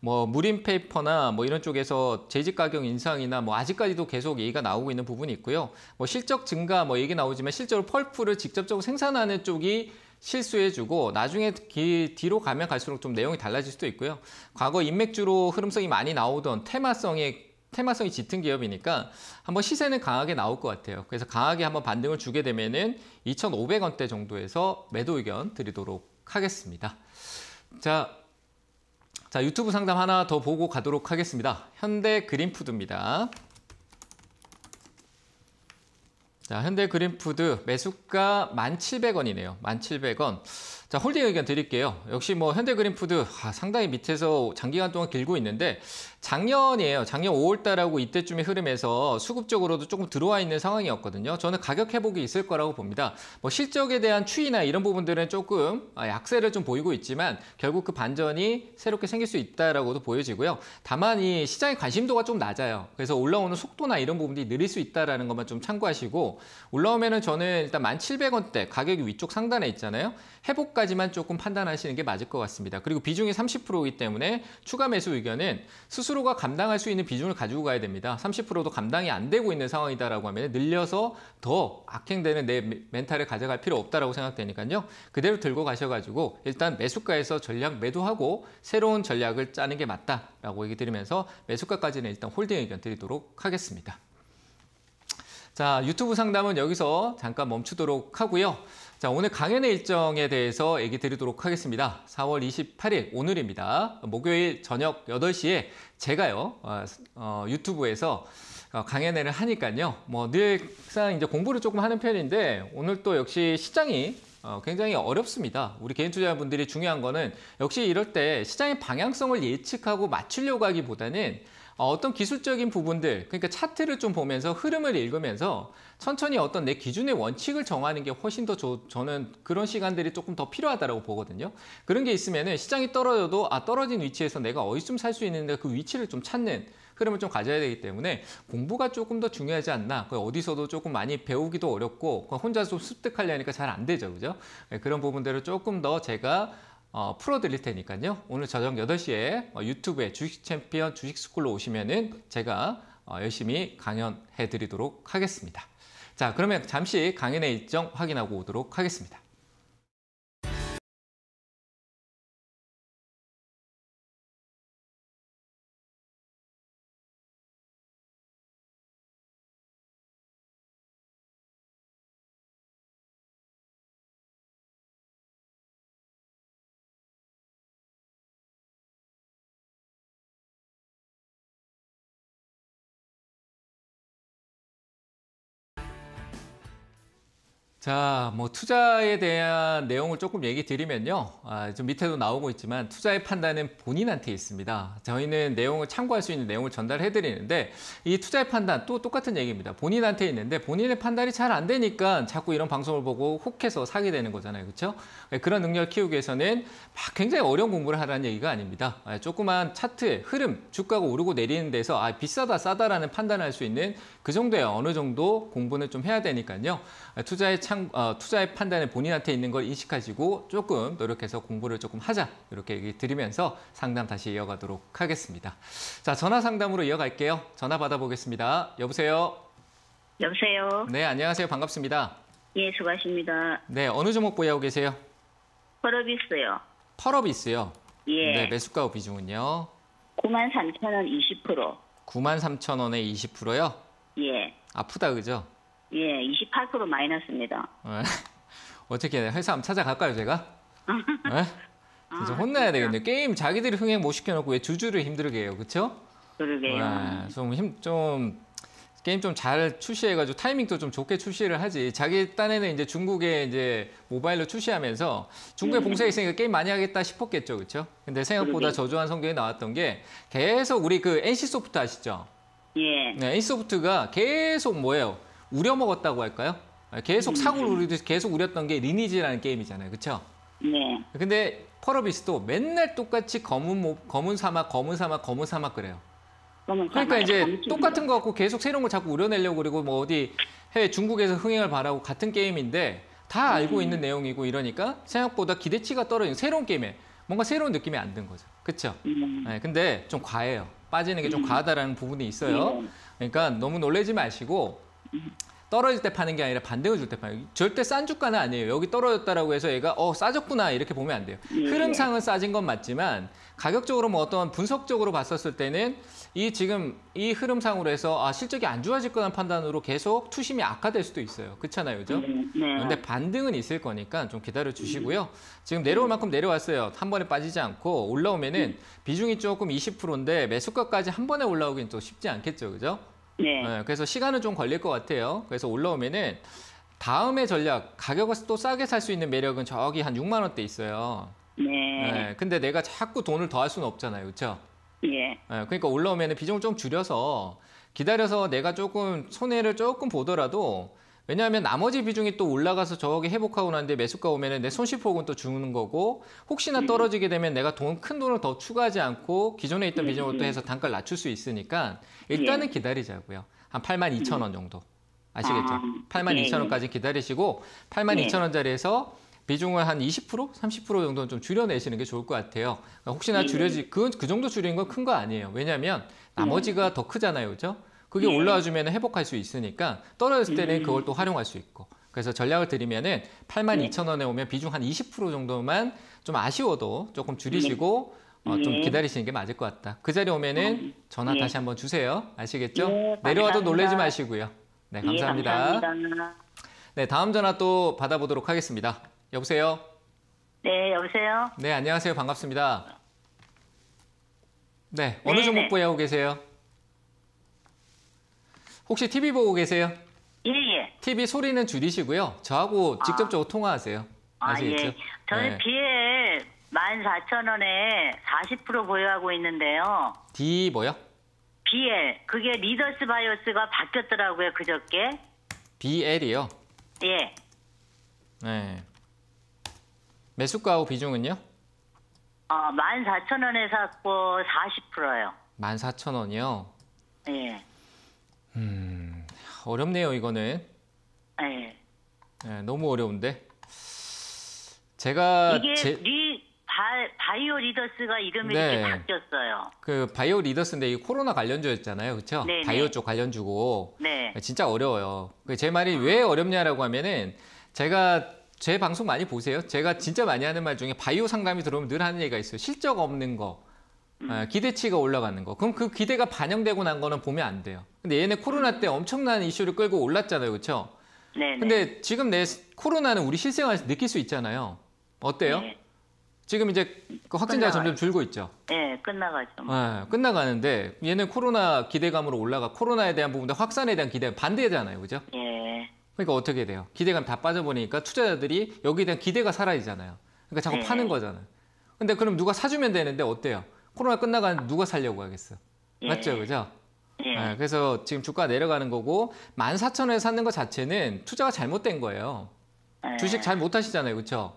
뭐 무림페이퍼나 뭐 이런 쪽에서 재직 가격 인상이나 뭐 아직까지도 계속 얘기가 나오고 있는 부분이 있고요. 뭐 실적 증가 뭐 얘기 나오지만 실제로 펄프를 직접적으로 생산하는 쪽이 실수해주고 나중에 뒤로 가면 갈수록 좀 내용이 달라질 수도 있고요. 과거 인맥주로 흐름성이 많이 나오던 테마성이 짙은 기업이니까 한번 시세는 강하게 나올 것 같아요. 그래서 강하게 한번 반등을 주게 되면은 2,500원대 정도에서 매도 의견 드리도록 하겠습니다. 자, 유튜브 상담 하나 더 보고 가도록 하겠습니다. 현대 그린푸드입니다. 자, 현대 그린푸드 매수가 1,700원이네요. 1,700원. 자, 홀딩 의견 드릴게요. 역시 뭐 현대 그린푸드 상당히 밑에서 장기간 동안 길고 있는데 작년이에요. 작년 5월달하고 이때쯤의 흐름에서 수급적으로도 조금 들어와 있는 상황이었거든요. 저는 가격 회복이 있을 거라고 봅니다. 뭐 실적에 대한 추이나 이런 부분들은 조금 약세를 좀 보이고 있지만 결국 그 반전이 새롭게 생길 수 있다라고도 보여지고요. 다만 이 시장의 관심도가 좀 낮아요. 그래서 올라오는 속도나 이런 부분들이 느릴 수 있다라는 것만 좀 참고하시고 올라오면은 저는 일단 1,700원대 가격이 위쪽 상단에 있잖아요. 회복까지만 조금 판단하시는 게 맞을 것 같습니다. 그리고 비중이 30%이기 때문에 추가 매수 의견은 스스로가 감당할 수 있는 비중을 가지고 가야 됩니다. 30%도 감당이 안 되고 있는 상황이다라고 하면 늘려서 더 악행되는 내 멘탈을 가져갈 필요 없다라고 생각되니까요. 그대로 들고 가셔가지고 일단 매수가에서 전략 매도하고 새로운 전략을 짜는 게 맞다라고 얘기 드리면서 매수가까지는 일단 홀딩 의견 드리도록 하겠습니다. 자, 유튜브 상담은 여기서 잠깐 멈추도록 하고요. 자, 오늘 강연의 일정에 대해서 얘기 드리도록 하겠습니다. 4월 28일 오늘입니다. 목요일 저녁 8시에 제가요 유튜브에서 강연회를 하니까요. 뭐 늘상 이제 공부를 조금 하는 편인데 오늘 또 역시 시장이 굉장히 어렵습니다. 우리 개인 투자자분들이 중요한 거는 역시 이럴 때 시장의 방향성을 예측하고 맞추려고 하기보다는 어떤 기술적인 부분들, 그러니까 차트를 좀 보면서 흐름을 읽으면서 천천히 어떤 내 기준의 원칙을 정하는 게 훨씬 더 저는 그런 시간들이 조금 더 필요하다고 보거든요. 그런 게 있으면은 시장이 떨어져도 떨어진 위치에서 내가 어디쯤 살 수 있는데 그 위치를 좀 찾는 흐름을 좀 가져야 되기 때문에 공부가 조금 더 중요하지 않나. 어디서도 조금 많이 배우기도 어렵고 혼자 좀 습득하려니까 잘 안 되죠. 그죠? 그런 부분들을 조금 더 제가 풀어드릴 테니까요. 오늘 저녁 8시에 유튜브에 주식 챔피언 주식스쿨로 오시면은 제가 열심히 강연해 드리도록 하겠습니다. 자, 그러면 잠시 강연의 일정 확인하고 오도록 하겠습니다. 자, 뭐 투자에 대한 내용을 조금 얘기 드리면요. 좀 밑에도 나오고 있지만 투자의 판단은 본인한테 있습니다. 저희는 내용을 참고할 수 있는 내용을 전달해 드리는데 이 투자의 판단 또 똑같은 얘기입니다. 본인한테 있는데 본인의 판단이 잘 안 되니까 자꾸 이런 방송을 보고 혹해서 사게 되는 거잖아요. 그렇죠? 그런 능력을 키우기 위해서는 막 굉장히 어려운 공부를 하라는 얘기가 아닙니다. 조그만 차트의 흐름, 주가가 오르고 내리는 데서 비싸다 싸다라는 판단을 할 수 있는 그 정도의 어느 정도 공부는 좀 해야 되니까요. 투자의 판단은 본인한테 있는 걸 인식하시고 조금 노력해서 공부를 조금 하자 이렇게 얘기 드리면서 상담 다시 이어가도록 하겠습니다. 자, 전화 상담으로 이어갈게요. 전화 받아보겠습니다. 여보세요? 여보세요? 네, 안녕하세요. 반갑습니다. 예, 수고하십니다. 네, 어느 종목 보유하고 계세요? 펄업있어요. 펄업이스요. 예. 네, 매수가 비중은요? 93,000원 20%. 93,000원에 20%요? 예. 아프다, 그죠? 예, 28% 마이너스입니다. 어떻게 해야 돼? 회사 한번 찾아갈까요, 제가? 네? 진짜 혼나야 되겠네. 게임 자기들이 흥행 못 시켜놓고 왜 주주를 힘들게 해요, 그쵸? 그러게요. 게임 좀 잘 출시해가지고 타이밍도 좀 좋게 출시를 하지. 자기 딴에는 이제 중국에 이제 모바일로 출시하면서 중국에 봉쇄해 있으니까 게임 많이 하겠다 싶었겠죠, 그렇죠? 근데 생각보다 저조한 성적이 나왔던 게 계속 우리 그 NC소프트 아시죠? 예. 네, 에이스소프트가 계속 뭐예요? 우려먹었다고 할까요? 계속 사고를 우리듯이 계속 우렸던 게 리니지라는 게임이잖아요. 그렇죠? 네. 근데 펄어비스도 맨날 똑같이 검은 사막 그래요. 그러니까 이제 똑같은 거 갖고 계속 새로운 걸 자꾸 우려내려고 그리고 뭐 어디 해외 중국에서 흥행을 바라고 같은 게임인데 다 알고 있는 내용이고 이러니까 생각보다 기대치가 떨어지는 새로운 게임에 뭔가 새로운 느낌이 안 든 거죠. 그렇죠? 네, 근데 좀 과해요. 빠지는 게 좀 과하다라는 부분이 있어요. 그러니까 너무 놀라지 마시고 떨어질 때 파는 게 아니라 반등을 줄 때 파는 절대 싼 주가는 아니에요. 여기 떨어졌다라고 해서 얘가 싸졌구나 이렇게 보면 안 돼요. 흐름상은 싸진 건 맞지만 가격적으로 뭐 어떤 분석적으로 봤었을 때는 지금 이 흐름상으로 해서 실적이 안 좋아질 거라는 판단으로 계속 투심이 악화될 수도 있어요. 그렇잖아요. 그죠? 근데 반등은 있을 거니까 좀 기다려 주시고요. 지금 내려올 만큼 내려왔어요. 한 번에 빠지지 않고 올라오면은 비중이 조금 20%인데 매수가까지 한 번에 올라오긴 또 쉽지 않겠죠. 그죠? 네. 그래서 시간은 좀 걸릴 것 같아요. 그래서 올라오면은 다음의 전략, 가격을 또 싸게 살 수 있는 매력은 저기 한 6만 원대 있어요. 네. 근데 내가 자꾸 돈을 더 할 수는 없잖아요. 그렇죠? 예. 그러니까 올라오면은 비중을 좀 줄여서 기다려서 내가 조금 손해를 조금 보더라도 왜냐하면 나머지 비중이 또 올라가서 저기 회복하고 나는데 매수가 오면은 내 손실폭은 또 주는 거고 혹시나 떨어지게 되면 내가 큰 돈을 더 추가하지 않고 기존에 있던 비중을 또 해서 단가를 낮출 수 있으니까 일단은 기다리자고요. 한 82,000원 정도. 아시겠죠? 82,000원까지 기다리시고 82,000원짜리에서 비중을 한 20%, 30% 정도는 좀 줄여내시는 게 좋을 것 같아요. 그러니까 혹시나 그 정도 줄이는 건 큰 거 아니에요. 왜냐하면 나머지가 더 크잖아요. 그죠? 그게 올라와주면 회복할 수 있으니까 떨어졌을 때는 그걸 또 활용할 수 있고. 그래서 전략을 드리면은 82,000원에 오면 비중 한 20% 정도만 좀 아쉬워도 조금 줄이시고 좀 기다리시는 게 맞을 것 같다. 그 자리에 오면은 전화 다시 한번 주세요. 아시겠죠? 내려와도 놀라지 마시고요. 네, 감사합니다. 감사합니다. 네, 다음 전화 또 받아보도록 하겠습니다. 여보세요? 네, 여보세요? 네, 안녕하세요. 반갑습니다. 네, 어느 종목 보유하고 계세요? 혹시 TV 보고 계세요? 예, 예. TV 소리는 줄이시고요. 저하고 직접적으로 통화하세요. 아시겠죠? 예. 저는 BL 14,000원에 40% 보유하고 있는데요. D 뭐요? BL, 그게 리더스 바이오스가 바뀌었더라고요, 그저께. BL이요? 예. 네. 매수가하고 비중은요? 14,000원에 샀고 40%요. 14,000원이요? 예. 어렵네요, 이거는. 예. 네, 너무 어려운데. 제가 이게 바이오 리더스가 이름이 이렇게 바뀌었어요. 그 바이오 리더스인데 이 코로나 관련주였잖아요. 그렇죠? 네네. 바이오 쪽 관련주고. 네. 진짜 어려워요. 제 말이 왜 어렵냐라고 하면은 제가 제 방송 많이 보세요. 제가 진짜 많이 하는 말 중에 바이오 상담이 들어오면 늘 하는 얘기가 있어요. 실적 없는 거. 기대치가 올라가는 거. 그럼 그 기대가 반영되고 난 거는 보면 안 돼요. 근데 얘네 코로나 때 엄청난 이슈를 끌고 올랐잖아요. 그렇죠? 네. 근데 지금 코로나는 우리 실생활에서 느낄 수 있잖아요. 어때요? 네. 지금 이제 그 확진자가 점점 줄고 있죠. 네, 끝나가죠. 네, 끝나가는데 얘는 코로나 기대감으로 올라가 코로나에 대한 부분도 확산에 대한 기대 반대잖아요. 그죠? 예. 그러니까 어떻게 돼요? 기대감 다 빠져버리니까 투자자들이 여기에 대한 기대가 사라지잖아요. 그러니까 자꾸 파는 거잖아요. 근데 그럼 누가 사주면 되는데 어때요? 코로나 끝나가는데 누가 살려고 하겠어? 맞죠? 그죠? 네, 그래서 지금 주가 내려가는 거고 14,000원에 사는 것 자체는 투자가 잘못된 거예요. 주식 잘 못하시잖아요. 그렇죠?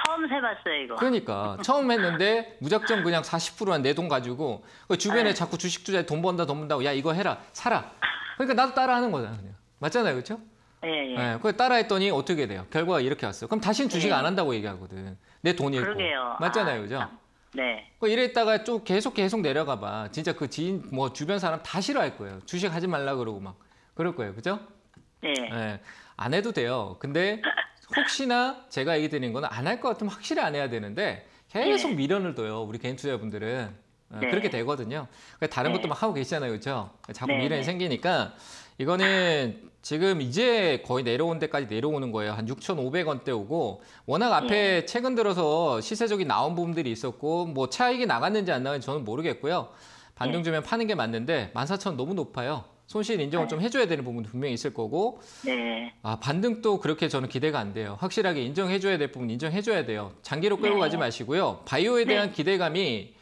처음 세봤어요, 이거. 그러니까 처음 했는데 무작정 그냥 40%한 내 돈 가지고 주변에 자꾸 주식 투자에 돈 번다고 야 이거 해라 사라. 그러니까 나도 따라하는 거잖아요. 그냥. 맞잖아요. 그렇죠? 예. 네, 그걸 따라했더니 어떻게 돼요? 결과가 이렇게 왔어요. 그럼 다시는 주식 안 한다고 얘기하거든. 내 돈 잃고. 그러게요. 맞잖아요. 그죠? 네. 이랬다가 좀 계속 내려가 봐. 진짜 그 지인 뭐 주변 사람 다 싫어할 거예요. 주식 하지 말라 그러고 막 그럴 거예요. 그죠? 네. 네, 안 해도 돼요. 근데 혹시나 제가 얘기 드리는 거는 안 할 것 같으면 확실히 안 해야 되는데 계속 미련을 둬요. 우리 개인 투자자분들은. 그렇게 되거든요. 다른 것도 막 하고 계시잖아요. 그렇죠? 자꾸 미련이 생기니까 이거는 지금 이제 거의 내려온 데까지 내려오는 거예요. 한 6,500원대 오고 워낙 앞에 최근 들어서 시세적인 나온 부분들이 있었고 뭐 차익이 나갔는지 안 나갔는지 저는 모르겠고요. 반등 주면 파는 게 맞는데 14,000원 너무 높아요. 손실 인정을 좀 해줘야 되는 부분도 분명히 있을 거고 반등도 그렇게 저는 기대가 안 돼요. 확실하게 인정해줘야 될 부분 인정해줘야 돼요. 장기로 끌고 가지 마시고요. 바이오에 대한 기대감이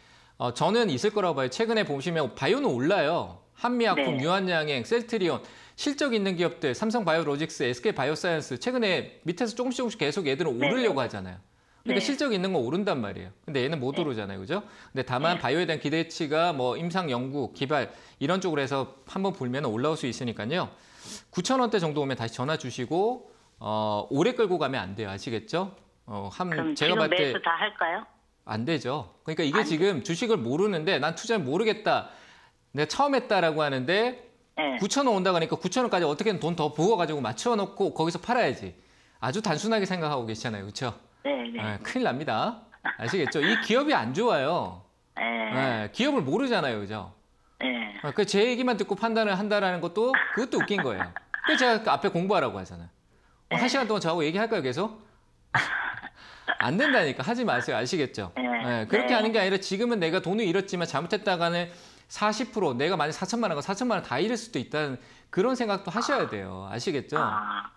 저는 있을 거라고 봐요. 최근에 보시면 바이오는 올라요. 한미약품, 네. 유한양행, 셀트리온, 실적 있는 기업들, 삼성바이오로직스, SK바이오사이언스 최근에 밑에서 조금씩 계속 얘들은 네. 오르려고 하잖아요. 그러니까 네. 실적 있는 거 오른단 말이에요. 근데 얘는 못 오르잖아요. 그죠? 근데 다만 바이오에 대한 기대치가 뭐 임상 연구, 기발 이런 쪽으로 해서 한번 불면 올라올 수 있으니까요. 9,000원대 정도 오면 다시 전화 주시고 오래 끌고 가면 안 돼요. 아시겠죠? 그럼 제가 지금 봤을 때 매수 다 할까요? 안 되죠. 그러니까 이게 지금 주식을 모르는데 난 투자를 모르겠다. 내가 처음 했다라고 하는데 네. 9,000원 온다 그러니까 9,000원까지 어떻게든 돈 더 부어가지고 맞춰놓고 거기서 팔아야지. 아주 단순하게 생각하고 계시잖아요. 그렇죠? 네, 네. 큰일 납니다. 아시겠죠? 이 기업이 안 좋아요. 네. 기업을 모르잖아요. 그죠? 네. 제 얘기만 듣고 판단을 한다라는 것도 그것도 웃긴 거예요. 그래서 제가 그 앞에 공부하라고 하잖아요. 1시간 동안 저하고 얘기할까요? 계속? 안 된다니까. 하지 마세요. 아시겠죠? 그렇게 네. 하는 게 아니라 지금은 내가 돈을 잃었지만 잘못했다가는 40% 내가 만약 4천만 원과 4천만 원 다 잃을 수도 있다는 그런 생각도 하셔야 돼요. 아시겠죠?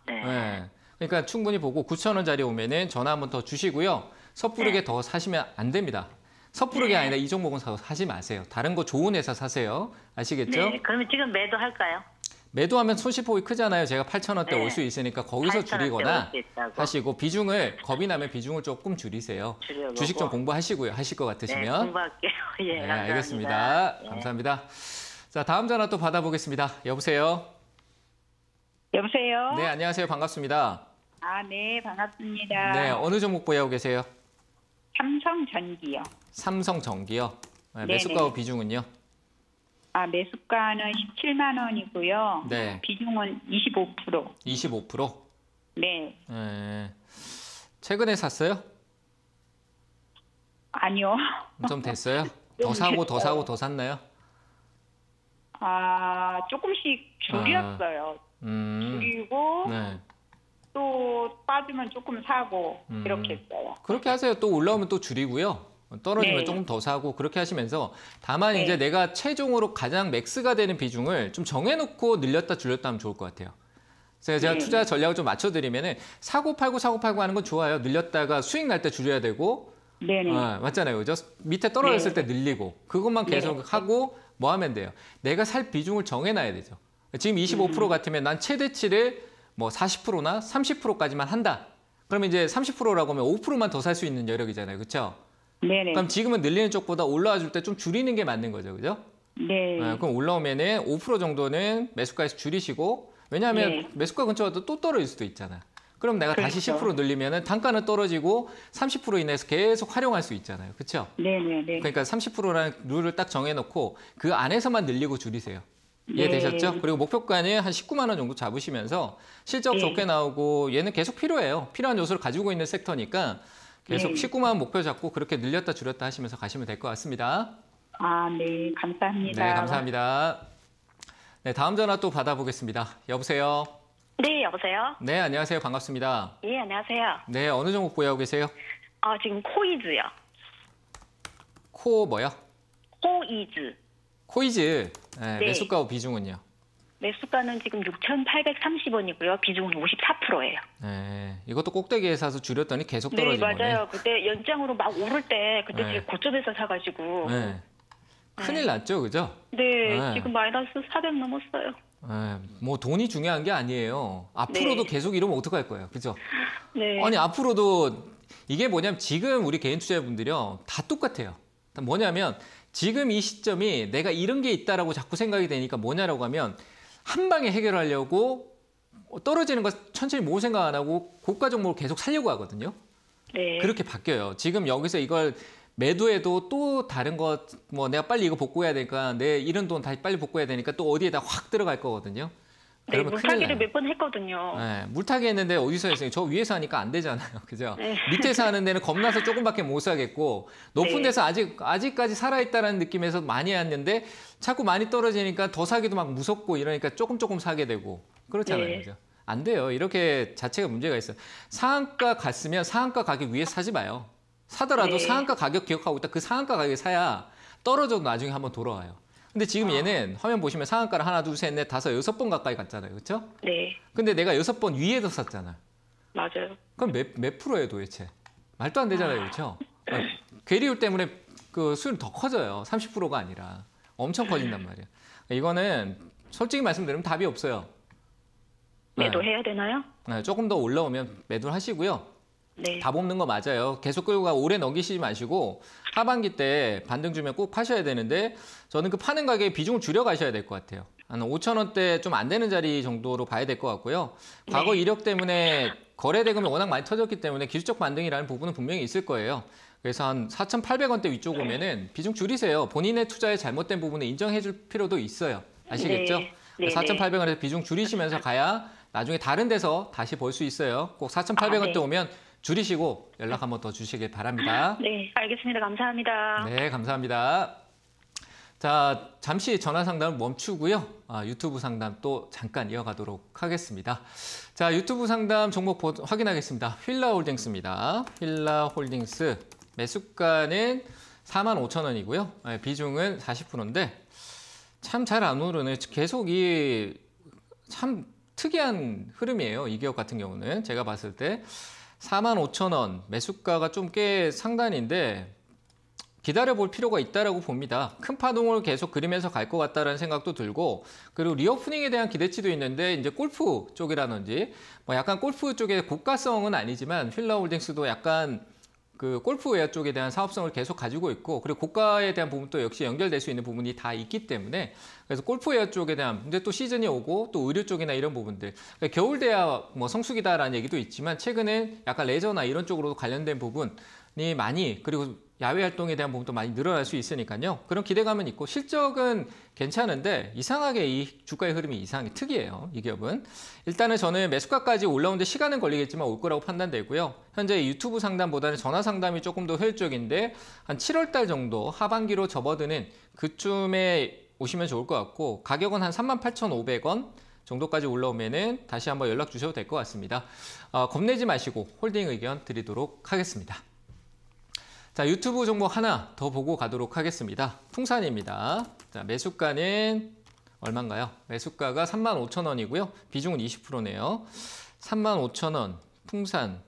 네. 그러니까 충분히 보고 9,000원짜리 오면은 전화 한번 더 주시고요. 섣부르게 더 사시면 안 됩니다. 섣부르게 아니라 이 종목은 사지 마세요. 다른 거 좋은 회사 사세요. 아시겠죠? 네. 그러면 지금 매도할까요? 매도하면 손실폭이 크잖아요. 제가 8,000원대 네. 올 수 있으니까 거기서 8,000원대 줄이거나 올수 있다고. 하시고 비중을 겁이 나면 비중을 조금 줄이세요. 줄여보고. 주식 좀 공부하시고요. 하실 것 네, 같으시면. 공부할게요. 예, 네, 감사합니다. 알겠습니다. 네. 감사합니다. 자, 다음 전화 또 받아보겠습니다. 여보세요? 여보세요? 네, 안녕하세요. 반갑습니다. 아, 네, 반갑습니다. 네, 어느 종목 보유하고 계세요? 삼성전기요. 삼성전기요. 네, 네네. 매수가 비중은요? 아, 매수가는 17만 원이고요. 네. 비중은 25%. 25%? 네. 네. 최근에 샀어요? 아니요. 좀 됐어요? 더 좀 사고 더 됐어요. 사고 더 샀나요? 아, 조금씩 줄였어요. 줄이고 네. 또 빠지면 조금 사고 음. 이렇게 했어요. 그렇게 하세요. 또 올라오면 또 줄이고요. 떨어지면 네. 조금 더 사고 그렇게 하시면서 다만 네. 이제 내가 최종으로 가장 맥스가 되는 비중을 좀 정해놓고 늘렸다 줄였다 하면 좋을 것 같아요. 그래서 제가 네. 투자 전략을 좀 맞춰드리면은 사고 팔고 하는 건 좋아요. 늘렸다가 수익 날 때 줄여야 되고 네네. 맞잖아요. 그죠? 밑에 떨어졌을 네. 때 늘리고 그것만 계속 네. 하고 뭐 하면 돼요. 내가 살 비중을 정해놔야 되죠. 지금 25% 같으면 난 최대치를 뭐 40%나 30%까지만 한다. 그러면 이제 30%라고 하면 5%만 더 살 수 있는 여력이잖아요. 그렇죠? 네네. 그럼 지금은 늘리는 쪽보다 올라와 줄 때 좀 줄이는 게 맞는 거죠. 그죠? 네. 그럼 올라오면은 5% 정도는 매수가에서 줄이시고 왜냐하면 네. 매수가 근처가 또 떨어질 수도 있잖아요. 그럼 내가 다시 그렇죠. 10% 늘리면은 단가는 떨어지고 30% 인해서 계속 활용할 수 있잖아요. 그렇죠? 네네네. 그러니까 30%라는 룰을 딱 정해놓고 그 안에서만 늘리고 줄이세요. 이해되셨죠? 네. 그리고 목표가는 한 19만 원 정도 잡으시면서 실적 네. 좋게 나오고 얘는 계속 필요해요. 필요한 요소를 가지고 있는 섹터니까 계속 네. 19만 원 목표 잡고 그렇게 늘렸다 줄였다 하시면서 가시면 될 것 같습니다. 아, 네, 감사합니다. 네, 감사합니다. 네, 다음 전화 또 받아보겠습니다. 여보세요? 네, 여보세요? 네, 안녕하세요. 반갑습니다. 예, 안녕하세요. 네, 어느 종목 보유하고 계세요? 지금 코이즈요. 코 뭐요? 코이즈. 코이즈. 네, 네. 매수가 비중은요? 매수가는 지금 6,830원이고요. 비중은 54%예요. 네, 이것도 꼭대기에 사서 줄였더니 계속 네, 떨어진 맞아요. 거네. 그때 연장으로 막 오를 때 그때 네. 되게 고점에서 사가지고. 네. 큰일 났죠, 그죠? 네, 네. 지금 마이너스 400 넘었어요. 뭐 돈이 중요한 게 아니에요. 앞으로도 네. 계속 이러면 어떡할 거예요, 그죠? 네. 아니 앞으로도 이게 뭐냐면 지금 우리 개인 투자자분들이요 다 똑같아요. 뭐냐면 지금 이 시점이 내가 이런 게 있다라고 자꾸 생각이 되니까 뭐냐라고 하면 한 방에 해결하려고 떨어지는 거 천천히 모을 생각 안 하고 고가 종목을 계속 살려고 하거든요. 네. 그렇게 바뀌어요. 지금 여기서 이걸 매도해도 또 다른 거 뭐 내가 빨리 이거 복구해야 되니까 내 잃은 돈 다시 빨리 복구해야 되니까 또 어디에다 확 들어갈 거거든요. 네, 그러면 큰일 물타기를 나요. 몇 번 했거든요. 네, 물타기 했는데 어디서 했어요? 저 위에서 하니까 안 되잖아요. 그죠? 네. 밑에서 하는 데는 겁나서 조금밖에 못 사겠고 높은 네. 데서 아직까지 살아있다는 느낌에서 많이 했는데 자꾸 많이 떨어지니까 더 사기도 막 무섭고 이러니까 조금 사게 되고 그렇잖아요. 네. 그죠? 안 돼요. 이렇게 자체가 문제가 있어요. 상한가 갔으면 상한가 가격 위에 사지 마요. 사더라도 네. 상한가 가격 기억하고 있다. 그 상한가 가격에 사야 떨어져도 나중에 한번 돌아와요. 근데 지금 얘는 화면 보시면 상한가를 하나, 둘, 셋, 넷, 다섯, 6번 가까이 갔잖아요. 그렇죠? 네, 근데 내가 6번 위에서 샀잖아요. 맞아요. 그럼 몇 프로예요 도대체? 말도 안 되잖아요. 그렇죠? 괴리율 때문에 그 수율이 더 커져요. 30%가 아니라. 엄청 커진단 말이에요. 이거는 솔직히 말씀드리면 답이 없어요. 매도해야 되나요? 네, 조금 더 올라오면 매도를 하시고요. 네. 답 없는 거 맞아요. 계속 끌고 가 오래 넘기시지 마시고 하반기 때 반등 주면 꼭 파셔야 되는데 저는 그 파는 가격에 비중을 줄여 가셔야 될 것 같아요. 한 5,000원대 좀 안 되는 자리 정도로 봐야 될 것 같고요. 과거 이력 때문에 거래 대금이 워낙 많이 터졌기 때문에 기술적 반등이라는 부분은 분명히 있을 거예요. 그래서 한 4,800원대 위쪽 오면은 비중 줄이세요. 본인의 투자에 잘못된 부분을 인정해 줄 필요도 있어요. 아시겠죠? 네. 4,800원에서 비중 줄이시면서 가야 나중에 다른 데서 다시 볼 수 있어요. 꼭 4,800원대 네. 오면 줄이시고 연락 한번 더 주시길 바랍니다. 네, 알겠습니다. 감사합니다. 네, 감사합니다. 자, 잠시 전화 상담을 멈추고요. 유튜브 상담 또 잠깐 이어가도록 하겠습니다. 자, 유튜브 상담 종목 확인하겠습니다. 휠라홀딩스입니다. 휠라홀딩스 매수가는 45,000원이고요. 비중은 40%인데 참 잘 안 오르네. 계속 참 특이한 흐름이에요. 이 기업 같은 경우는 제가 봤을 때 45,000원 매수가가 좀 꽤 상단인데 기다려볼 필요가 있다라고 봅니다. 큰 파동을 계속 그리면서 갈 것 같다라는 생각도 들고 그리고 리오프닝에 대한 기대치도 있는데 이제 골프 쪽이라든지 뭐 약간 골프 쪽의 고가성은 아니지만 휠라홀딩스도 약간 그 골프웨어 쪽에 대한 사업성을 계속 가지고 있고 그리고 고가에 대한 부분도 역시 연결될 수 있는 부분이 다 있기 때문에 그래서 골프웨어 쪽에 대한 근데 또 시즌이 오고 또 의류 쪽이나 이런 부분들 그러니까 겨울 돼야 뭐 성수기다라는 얘기도 있지만 최근에 약간 레저나 이런 쪽으로 관련된 부분이 많이 그리고 야외 활동에 대한 부분도 많이 늘어날 수 있으니까요. 그런 기대감은 있고 실적은 괜찮은데 이상하게 이 주가의 흐름이 이상하게 특이해요. 이 기업은. 일단은 저는 매수가까지 올라오는데 시간은 걸리겠지만 올 거라고 판단되고요. 현재 유튜브 상담보다는 전화 상담이 조금 더 효율적인데 한 7월 달 정도 하반기로 접어드는 그쯤에 오시면 좋을 것 같고 가격은 한 38,500원 정도까지 올라오면은 다시 한번 연락 주셔도 될 것 같습니다. 겁내지 마시고 홀딩 의견 드리도록 하겠습니다. 자, 유튜브 종목 하나 더 보고 가도록 하겠습니다. 풍산입니다. 자, 매수가는 얼마인가요? 매수가가 35,000원이고요. 비중은 20%네요. 35,000원 풍산.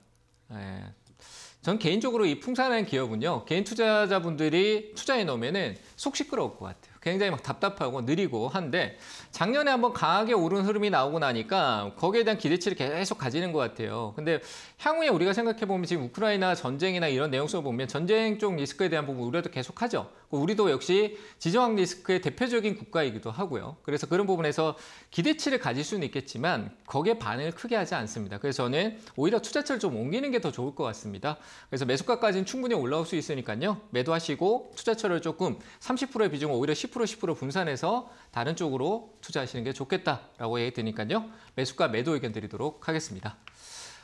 전 개인적으로 이 풍산이라는 기업은요. 개인 투자자분들이 투자해 놓으면은 속 시끄러울 것 같아요. 굉장히 막 답답하고 느리고 한데 작년에 한번 강하게 오른 흐름이 나오고 나니까 거기에 대한 기대치를 계속 가지는 것 같아요. 근데 향후에 우리가 생각해 보면 지금 우크라이나 전쟁이나 이런 내용 속 보면 전쟁 쪽 리스크에 대한 부분 우려도 계속하죠. 우리도 역시 지정학 리스크의 대표적인 국가이기도 하고요. 그래서 그런 부분에서 기대치를 가질 수는 있겠지만 거기에 반응을 크게 하지 않습니다. 그래서 저는 오히려 투자처를 좀 옮기는 게 더 좋을 것 같습니다. 그래서 매수가까지는 충분히 올라올 수 있으니까요. 매도하시고 투자처를 조금 30%의 비중을 오히려 10% 분산해서 다른 쪽으로 투자하시는 게 좋겠다라고 얘기 드니까요. 매수가 매도 의견 드리도록 하겠습니다.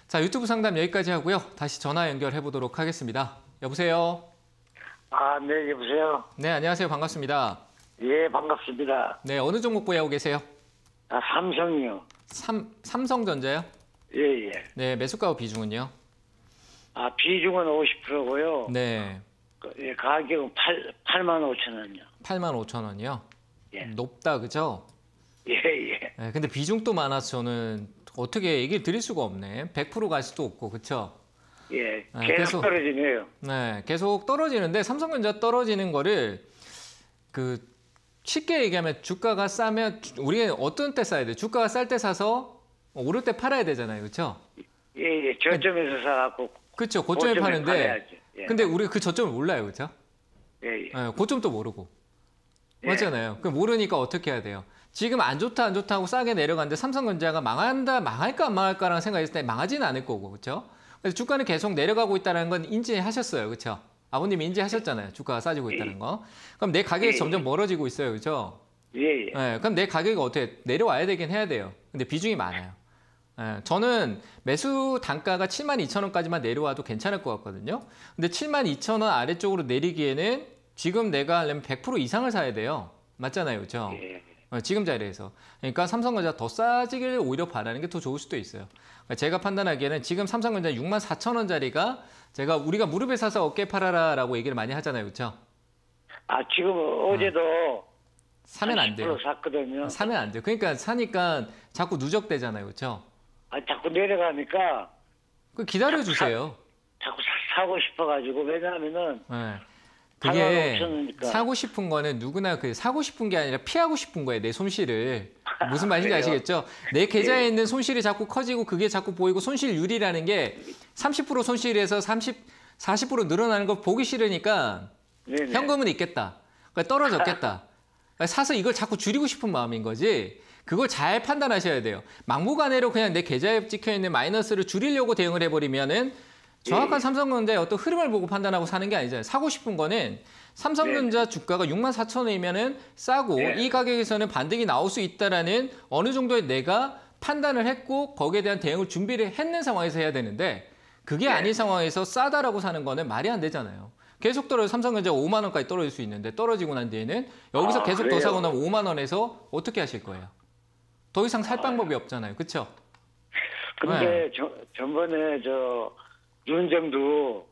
자, 유튜브 상담 여기까지 하고요. 다시 전화 연결해 보도록 하겠습니다. 여보세요? 네, 여보세요. 네, 안녕하세요. 반갑습니다. 예, 반갑습니다. 네, 어느 종목 보유하고 계세요? 삼성이요. 삼성전자요? 예, 예. 네, 매수가 비중은요? 비중은 50%고요. 네, 예, 가격은 85,000원이요. 85,000원이요? 예. 높다, 그죠? 예, 예. 네, 근데 비중도 많아서 저는 어떻게 얘기를 드릴 수가 없네. 100% 갈 수도 없고, 그쵸? 예, 네, 계속 계속- 떨어지네요. 네, 계속 떨어지는데 삼성전자 떨어지는 거를 쉽게 얘기하면 주가가 싸면 우리가 어떤 때 싸야 돼? 주가가 쌀 때 사서 오를 때 팔아야 되잖아요, 그렇죠? 예, 예. 저점에서 사갖고. 그렇죠, 고점에 파는데 팔아야죠. 예. 근데 우리가 그 저점을 몰라요, 그렇죠? 예, 예. 네, 고점도 모르고 예. 맞잖아요. 그 모르니까 어떻게 해야 돼요? 지금 안 좋다 안 좋다 하고 싸게 내려갔는데 삼성전자가 망할까 안 망할까라는 생각했을 때 망하지는 않을 거고, 그렇죠? 그래서 주가는 계속 내려가고 있다는 건 인지하셨어요, 그렇죠? 아버님이 인지하셨잖아요. 주가가 싸지고 있다는 거. 그럼 내 가격이 점점 멀어지고 있어요, 그렇죠? 예, 예. 네, 그럼 내 가격이 어떻게 내려와야 되긴 해야 돼요. 근데 비중이 많아요. 저는 매수 단가가 72,000원까지만 내려와도 괜찮을 것 같거든요. 근데 72,000원 아래쪽으로 내리기에는 지금 내가 하려면 100% 이상을 사야 돼요. 맞잖아요, 그렇죠? 예. 지금 자리에서. 그러니까 삼성전자 더 싸지길 오히려 바라는 게 더 좋을 수도 있어요. 그러니까 제가 판단하기에는 지금 삼성전자 64,000원짜리가 우리가 무릎에 사서 어깨 팔아라라고 얘기를 많이 하잖아요, 그렇죠? 지금 어제도 사면 안 돼요. 10% 샀거든요. 사면 안 돼요. 그러니까 사니까 자꾸 누적되잖아요, 그렇죠? 자꾸 내려가니까 기다려 주세요. 자꾸 사고 싶어가지고 왜냐하면은 네. 그게 85,000원이니까. 사고 싶은 거는 누구나 그 사고 싶은 게 아니라 피하고 싶은 거예요. 내 손실을. 무슨 말인지 그래요? 아시겠죠? 내 계좌에 있는 손실이 자꾸 커지고 그게 자꾸 보이고 손실률이라는 게 30% 손실에서 40% 늘어나는 거 보기 싫으니까 네네. 현금은 있겠다. 그러니까 떨어졌겠다. 그러니까 사서 이걸 자꾸 줄이고 싶은 마음인 거지. 그걸 잘 판단하셔야 돼요. 막무가내로 그냥 내 계좌에 찍혀있는 마이너스를 줄이려고 대응을 해버리면은 정확한 삼성전자의 어떤 흐름을 보고 판단하고 사는 게 아니잖아요. 사고 싶은 거는 삼성전자 주가가 64,000원이면은 싸고 이 가격에서는 반등이 나올 수 있다라는 어느 정도의 내가 판단을 했고 거기에 대한 대응을 준비를 했는 상황에서 해야 되는데 그게 아닌 상황에서 싸다라고 사는 거는 말이 안 되잖아요. 계속 떨어져 삼성전자가 5만 원까지 떨어질 수 있는데 떨어지고 난 뒤에는 여기서 계속 더 그래요? 사고 나면 5만 원에서 어떻게 하실 거예요? 더 이상 살 방법이 없잖아요. 그렇죠? 근데 전번에 윤정도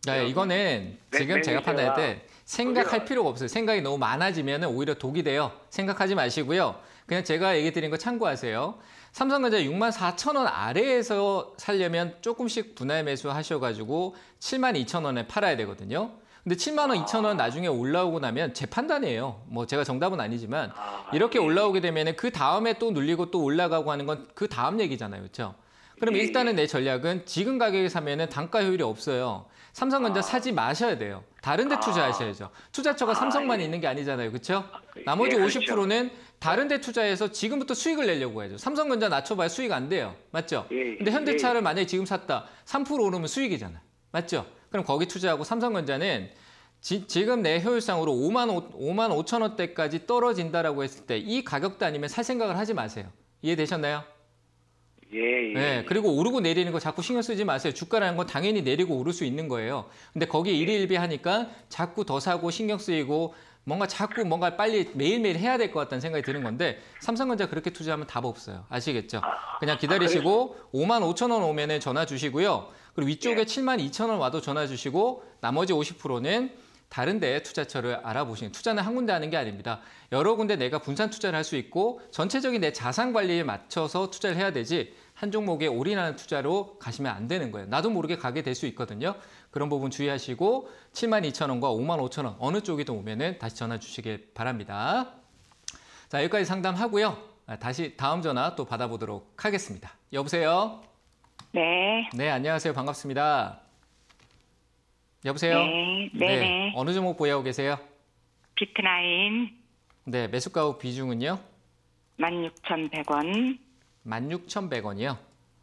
네, 이거는 지금 제가 판단할 때 생각할 필요가 없어요. 생각이 너무 많아지면 오히려 독이 돼요. 생각하지 마시고요. 그냥 제가 얘기 드린 거 참고하세요. 삼성전자 64,000원 아래에서 살려면 조금씩 분할 매수 하셔가지고 72,000원에 팔아야 되거든요. 근데 72,000원 나중에 올라오고 나면 제 판단이에요. 뭐 제가 정답은 아니지만 이렇게 올라오게 되면 그 다음에 또 눌리고 또 올라가고 하는 건 그 다음 얘기잖아요. 그렇죠? 그럼 일단은 내 전략은 지금 가격에 사면은 단가 효율이 없어요. 삼성전자 사지 마셔야 돼요. 다른 데 투자하셔야죠. 투자처가 삼성만 있는 게 아니잖아요. 그렇죠? 나머지 그렇죠. 50%는 다른 데 투자해서 지금부터 수익을 내려고 해야죠. 삼성전자 낮춰봐야 수익 안 돼요. 맞죠? 근데 현대차를 만약에 지금 샀다. 3% 오르면 수익이잖아요. 맞죠? 그럼 거기 투자하고 삼성전자는 지금 내 효율상으로 5만 5천 원대까지 떨어진다라고 했을 때 이 가격대 아니면 살 생각을 하지 마세요. 이해되셨나요? 예. 네, 그리고 오르고 내리는 거 자꾸 신경 쓰지 마세요. 주가라는 건 당연히 내리고 오를 수 있는 거예요. 근데 거기에 일희일비하니까 자꾸 더 사고 신경 쓰이고 자꾸 빨리 매일매일 해야 될 것 같다는 생각이 드는 건데 삼성전자 그렇게 투자하면 답 없어요. 아시겠죠? 그냥 기다리시고 5만 5천 원 오면은 전화 주시고요. 그리고 위쪽에 7만 2천 원 와도 전화 주시고 나머지 50%는 다른 데 투자처를 알아보시는 투자는 한 군데 하는 게 아닙니다. 여러 군데 내가 분산 투자를 할 수 있고 전체적인 내 자산 관리에 맞춰서 투자를 해야 되지 한 종목에 올인하는 투자로 가시면 안 되는 거예요. 나도 모르게 가게 될 수 있거든요. 그런 부분 주의하시고 72,000원과 55,000원 어느 쪽이든 오면은 다시 전화 주시길 바랍니다. 자, 여기까지 상담하고요. 다시 다음 전화 또 받아보도록 하겠습니다. 여보세요? 네. 네, 안녕하세요. 반갑습니다. 여보세요? 네. 어느 종목 보유하고 계세요? 비트나인 네, 매수가 비중은요? 16,100원. 16,100원이요?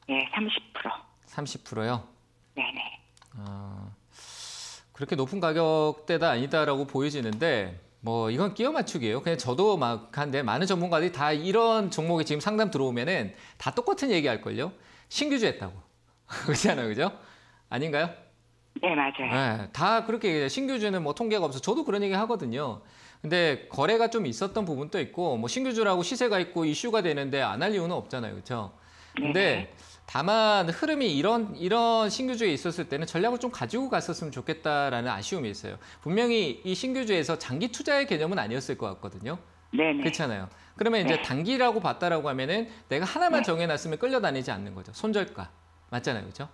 네, 30%. 30%요? 네네. 그렇게 높은 가격대다 아니다라고 보여지는데 이건 끼워 맞추기예요. 그냥 저도 한데 많은 전문가들이 다 이런 종목이 지금 상담 들어오면은 다 똑같은 얘기 할걸요. 신규주 했다고. 그렇지 않아요, 그죠? 아닌가요? 네, 맞아요. 네, 다 그렇게 얘기해요. 신규주는 통계가 없어. 저도 그런 얘기 하거든요. 근데 거래가 좀 있었던 부분도 있고 신규주라고 시세가 있고 이슈가 되는데 안 할 이유는 없잖아요. 그렇죠? 근데 다만 흐름이 이런 신규주에 있었을 때는 전략을 좀 가지고 갔었으면 좋겠다라는 아쉬움이 있어요. 분명히 이 신규주에서 장기 투자의 개념은 아니었을 것 같거든요. 네네. 그렇잖아요. 그러면 이제 단기라고 봤다라고 하면은 내가 하나만 정해놨으면 끌려다니지 않는 거죠. 손절가. 맞잖아요. 그렇죠?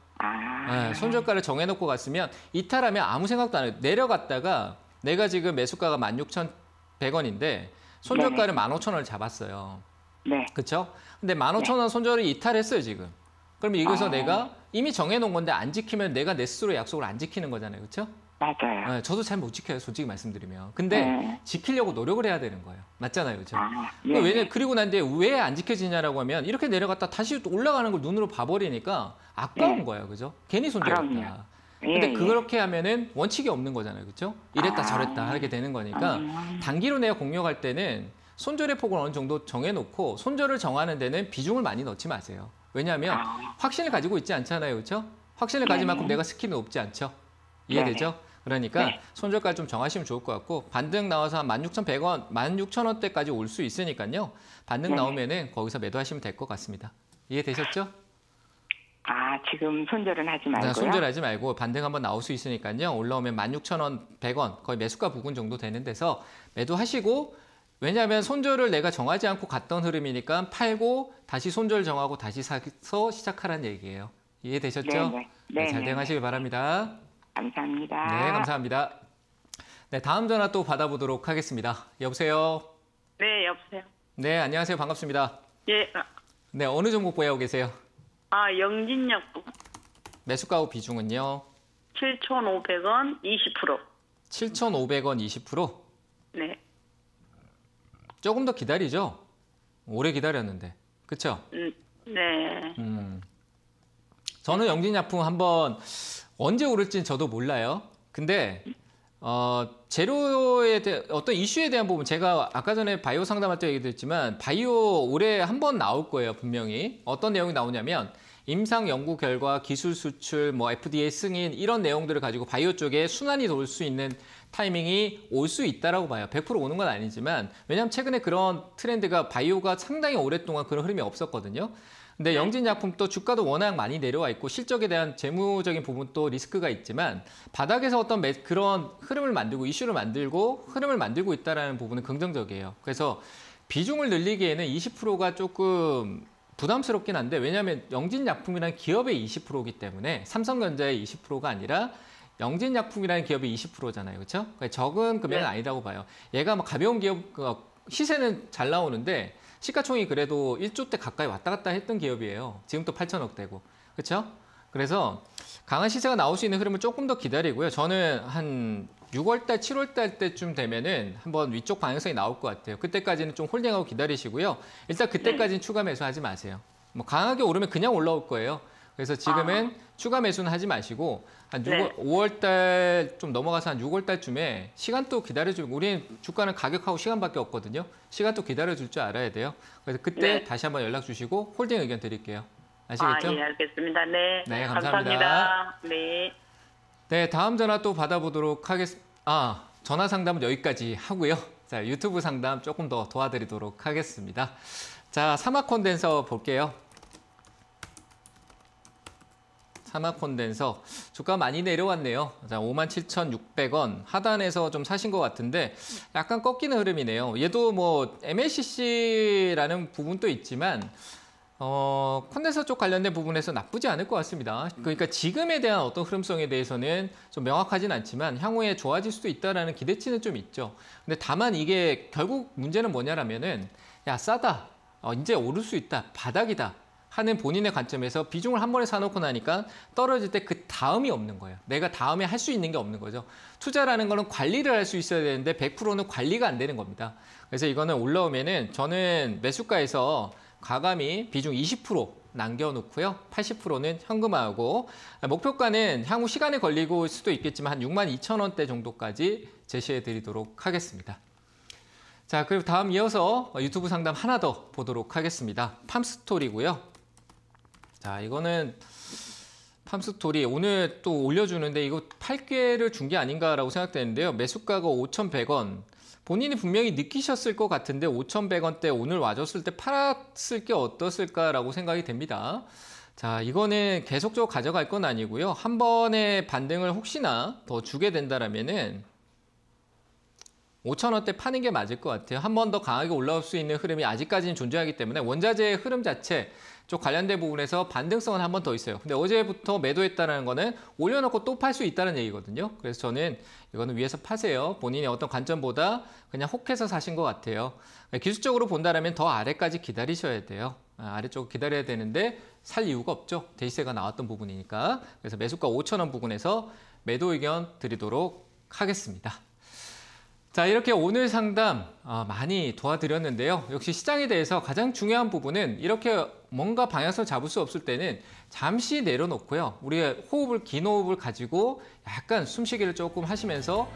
네, 손절가를 정해놓고 갔으면 이탈하면 아무 생각도 안 해요. 내려갔다가 내가 지금 매수가가 16,100원인데 손절가를 15,000원을 잡았어요. 네. 그렇죠? 근데 15,000원 손절을 이탈했어요, 지금. 그러면 여기서 내가 이미 정해놓은 건데 안 지키면 내가 내 스스로 약속을 안 지키는 거잖아요. 그렇죠? 맞아요. 네, 저도 잘 못 지켜요, 솔직히 말씀드리면. 근데 지키려고 노력을 해야 되는 거예요. 맞잖아요. 그렇죠? 그리고 난 뒤에 왜 안 지켜지냐라고 하면 이렇게 내려갔다 다시 또 올라가는 걸 눈으로 봐버리니까 아까운 거예요. 그죠? 괜히 손절했다. 근데 그렇게 하면은 원칙이 없는 거잖아요. 그렇죠? 이랬다 저랬다 하게 되는 거니까 단기로 내가 공략할 때는 손절의 폭을 어느 정도 정해놓고 손절을 정하는 데는 비중을 많이 넣지 마세요. 왜냐하면 확신을 가지고 있지 않잖아요. 그렇죠? 확신을 가진 만큼 내가 스킬은 높지 않죠? 이해되죠? 그러니까 손절가를 좀 정하시면 좋을 것 같고 반등 나와서 한 16,100원, 16,000원대까지 올 수 있으니까요. 반등 나오면은 거기서 매도하시면 될 것 같습니다. 이해되셨죠? 지금 손절은 하지 말고요? 손절하지 말고 반등 한번 나올 수 있으니까요. 올라오면 16,000원, 100원 거의 매수가 부근 정도 되는 데서 매도하시고 왜냐하면 손절을 내가 정하지 않고 갔던 흐름이니까 팔고 다시 손절 정하고 다시 사서 시작하라는 얘기예요. 이해되셨죠? 네. 잘 대응하시길 바랍니다. 감사합니다. 네, 감사합니다. 네, 다음 전화 또 받아보도록 하겠습니다. 여보세요? 네, 여보세요. 네, 안녕하세요. 반갑습니다. 예. 네, 어느 종목 보유하고 계세요? 영진약품 매수가 비중은요? 7,500원 20%. 7,500원 20%? 네. 조금 더 기다리죠? 오래 기다렸는데. 그쵸? 네. 저는 영진약품 한번 언제 오를지는 저도 몰라요. 근데 재료에 대한 어떤 이슈에 대한 부분, 제가 아까 전에 바이오 상담할 때 얘기드렸지만 바이오 올해 한 번 나올 거예요, 분명히. 어떤 내용이 나오냐면 임상 연구 결과, 기술 수출, 뭐 FDA 승인 이런 내용들을 가지고 바이오 쪽에 순환이 돌 수 있는 타이밍이 올 수 있다라고 봐요. 100% 오는 건 아니지만, 왜냐하면 최근에 그런 트렌드가 바이오가 상당히 오랫동안 그런 흐름이 없었거든요. 근데 영진약품도 주가도 워낙 많이 내려와 있고 실적에 대한 재무적인 부분도 리스크가 있지만 바닥에서 어떤 그런 흐름을 만들고 이슈를 만들고 흐름을 만들고 있다는 부분은 긍정적이에요. 그래서 비중을 늘리기에는 20%가 조금 부담스럽긴 한데, 왜냐하면 영진약품이라는 기업의 20%이기 때문에 삼성전자의 20%가 아니라 영진약품이라는 기업의 20%잖아요. 그렇죠? 적은 금액은 아니라고 봐요. 얘가 뭐 가벼운 기업, 시세는 잘 나오는데 시가총이 그래도 1조 대 가까이 왔다 갔다 했던 기업이에요. 지금 또 8천억 대고. 그렇죠? 그래서 강한 시세가 나올 수 있는 흐름을 조금 더 기다리고요. 저는 한 6월달, 7월달 때쯤 되면은 한번 위쪽 방향성이 나올 것 같아요. 그때까지는 좀 홀딩하고 기다리시고요. 일단 그때까지는 추가 매수하지 마세요. 뭐 강하게 오르면 그냥 올라올 거예요. 그래서 지금은 추가 매수는 하지 마시고 한 5월달 좀 넘어가서 한 6월달쯤에 시간 또 기다려주고, 우리는 주가는 가격하고 시간밖에 없거든요. 시간 또 기다려줄 줄 알아야 돼요. 그래서 그때 다시 한번 연락 주시고 홀딩 의견 드릴게요. 아시겠죠? 예, 알겠습니다. 네. 네, 감사합니다. 네. 네, 다음 전화 또 받아보도록 하겠습니다. 전화 상담은 여기까지 하고요. 자, 유튜브 상담 조금 더 도와드리도록 하겠습니다. 자, 사막 콘덴서 볼게요. 사막 콘덴서 주가 많이 내려왔네요. 자, 57,600원 하단에서 좀 사신 것 같은데 약간 꺾이는 흐름이네요. 얘도 뭐 MLCC라는 부분도 있지만 콘덴서 쪽 관련된 부분에서 나쁘지 않을 것 같습니다. 그러니까 지금에 대한 어떤 흐름성에 대해서는 좀 명확하진 않지만 향후에 좋아질 수도 있다라는 기대치는 좀 있죠. 근데 다만 이게 결국 문제는 뭐냐라면은, 야, 싸다, 이제 오를 수 있다, 바닥이다 하는 본인의 관점에서 비중을 한 번에 사놓고 나니까 떨어질 때 그 다음이 없는 거예요. 내가 다음에 할 수 있는 게 없는 거죠. 투자라는 거는 관리를 할 수 있어야 되는데 100%는 관리가 안 되는 겁니다. 그래서 이거는 올라오면은 저는 매수가에서 과감히 비중 20% 남겨놓고요. 80%는 현금화하고, 목표가는 향후 시간에 걸리고 수도 있겠지만 한 62,000원대 정도까지 제시해 드리도록 하겠습니다. 자, 그리고 다음 이어서 유튜브 상담 하나 더 보도록 하겠습니다. 팜스토리고요. 자, 이거는 팜스토리 오늘 또 올려주는데 이거 8개를 준 게 아닌가라고 생각되는데요. 매수가가 5,100원. 본인이 분명히 느끼셨을 것 같은데 5,100원대 오늘 와줬을 때 팔았을 게 어떻을까라고 생각이 됩니다. 자, 이거는 계속적으로 가져갈 건 아니고요. 한 번의 반등을 혹시나 더 주게 된다라면은 5,000원대 파는 게 맞을 것 같아요. 한 번 더 강하게 올라올 수 있는 흐름이 아직까지는 존재하기 때문에 원자재의 흐름 자체 쪽 관련된 부분에서 반등성은 한 번 더 있어요. 근데 어제부터 매도했다는 거는 올려놓고 또 팔 수 있다는 얘기거든요. 그래서 저는 이거는 위에서 파세요. 본인의 어떤 관점보다 그냥 혹해서 사신 것 같아요. 기술적으로 본다면 더 아래까지 기다리셔야 돼요. 아래쪽 기다려야 되는데 살 이유가 없죠. 대시세가 나왔던 부분이니까. 그래서 매수가 5,000원 부근에서 매도 의견 드리도록 하겠습니다. 자, 이렇게 오늘 상담 많이 도와드렸는데요. 역시 시장에 대해서 가장 중요한 부분은 이렇게 뭔가 방향성을 잡을 수 없을 때는 잠시 내려놓고요. 우리의 긴 호흡을 가지고 약간 숨쉬기를 조금 하시면서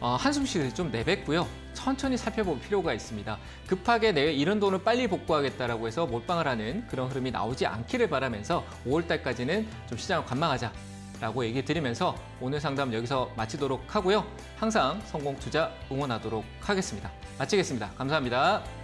한숨쉬기를 좀 내뱉고요. 천천히 살펴볼 필요가 있습니다. 급하게 내가 잃은 돈을 빨리 복구하겠다라고 해서 몰빵을 하는 그런 흐름이 나오지 않기를 바라면서 5월 달까지는 좀 시장을 관망하자 라고 얘기 드리면서 오늘 상담 여기서 마치도록 하고요. 항상 성공 투자 응원하도록 하겠습니다. 마치겠습니다. 감사합니다.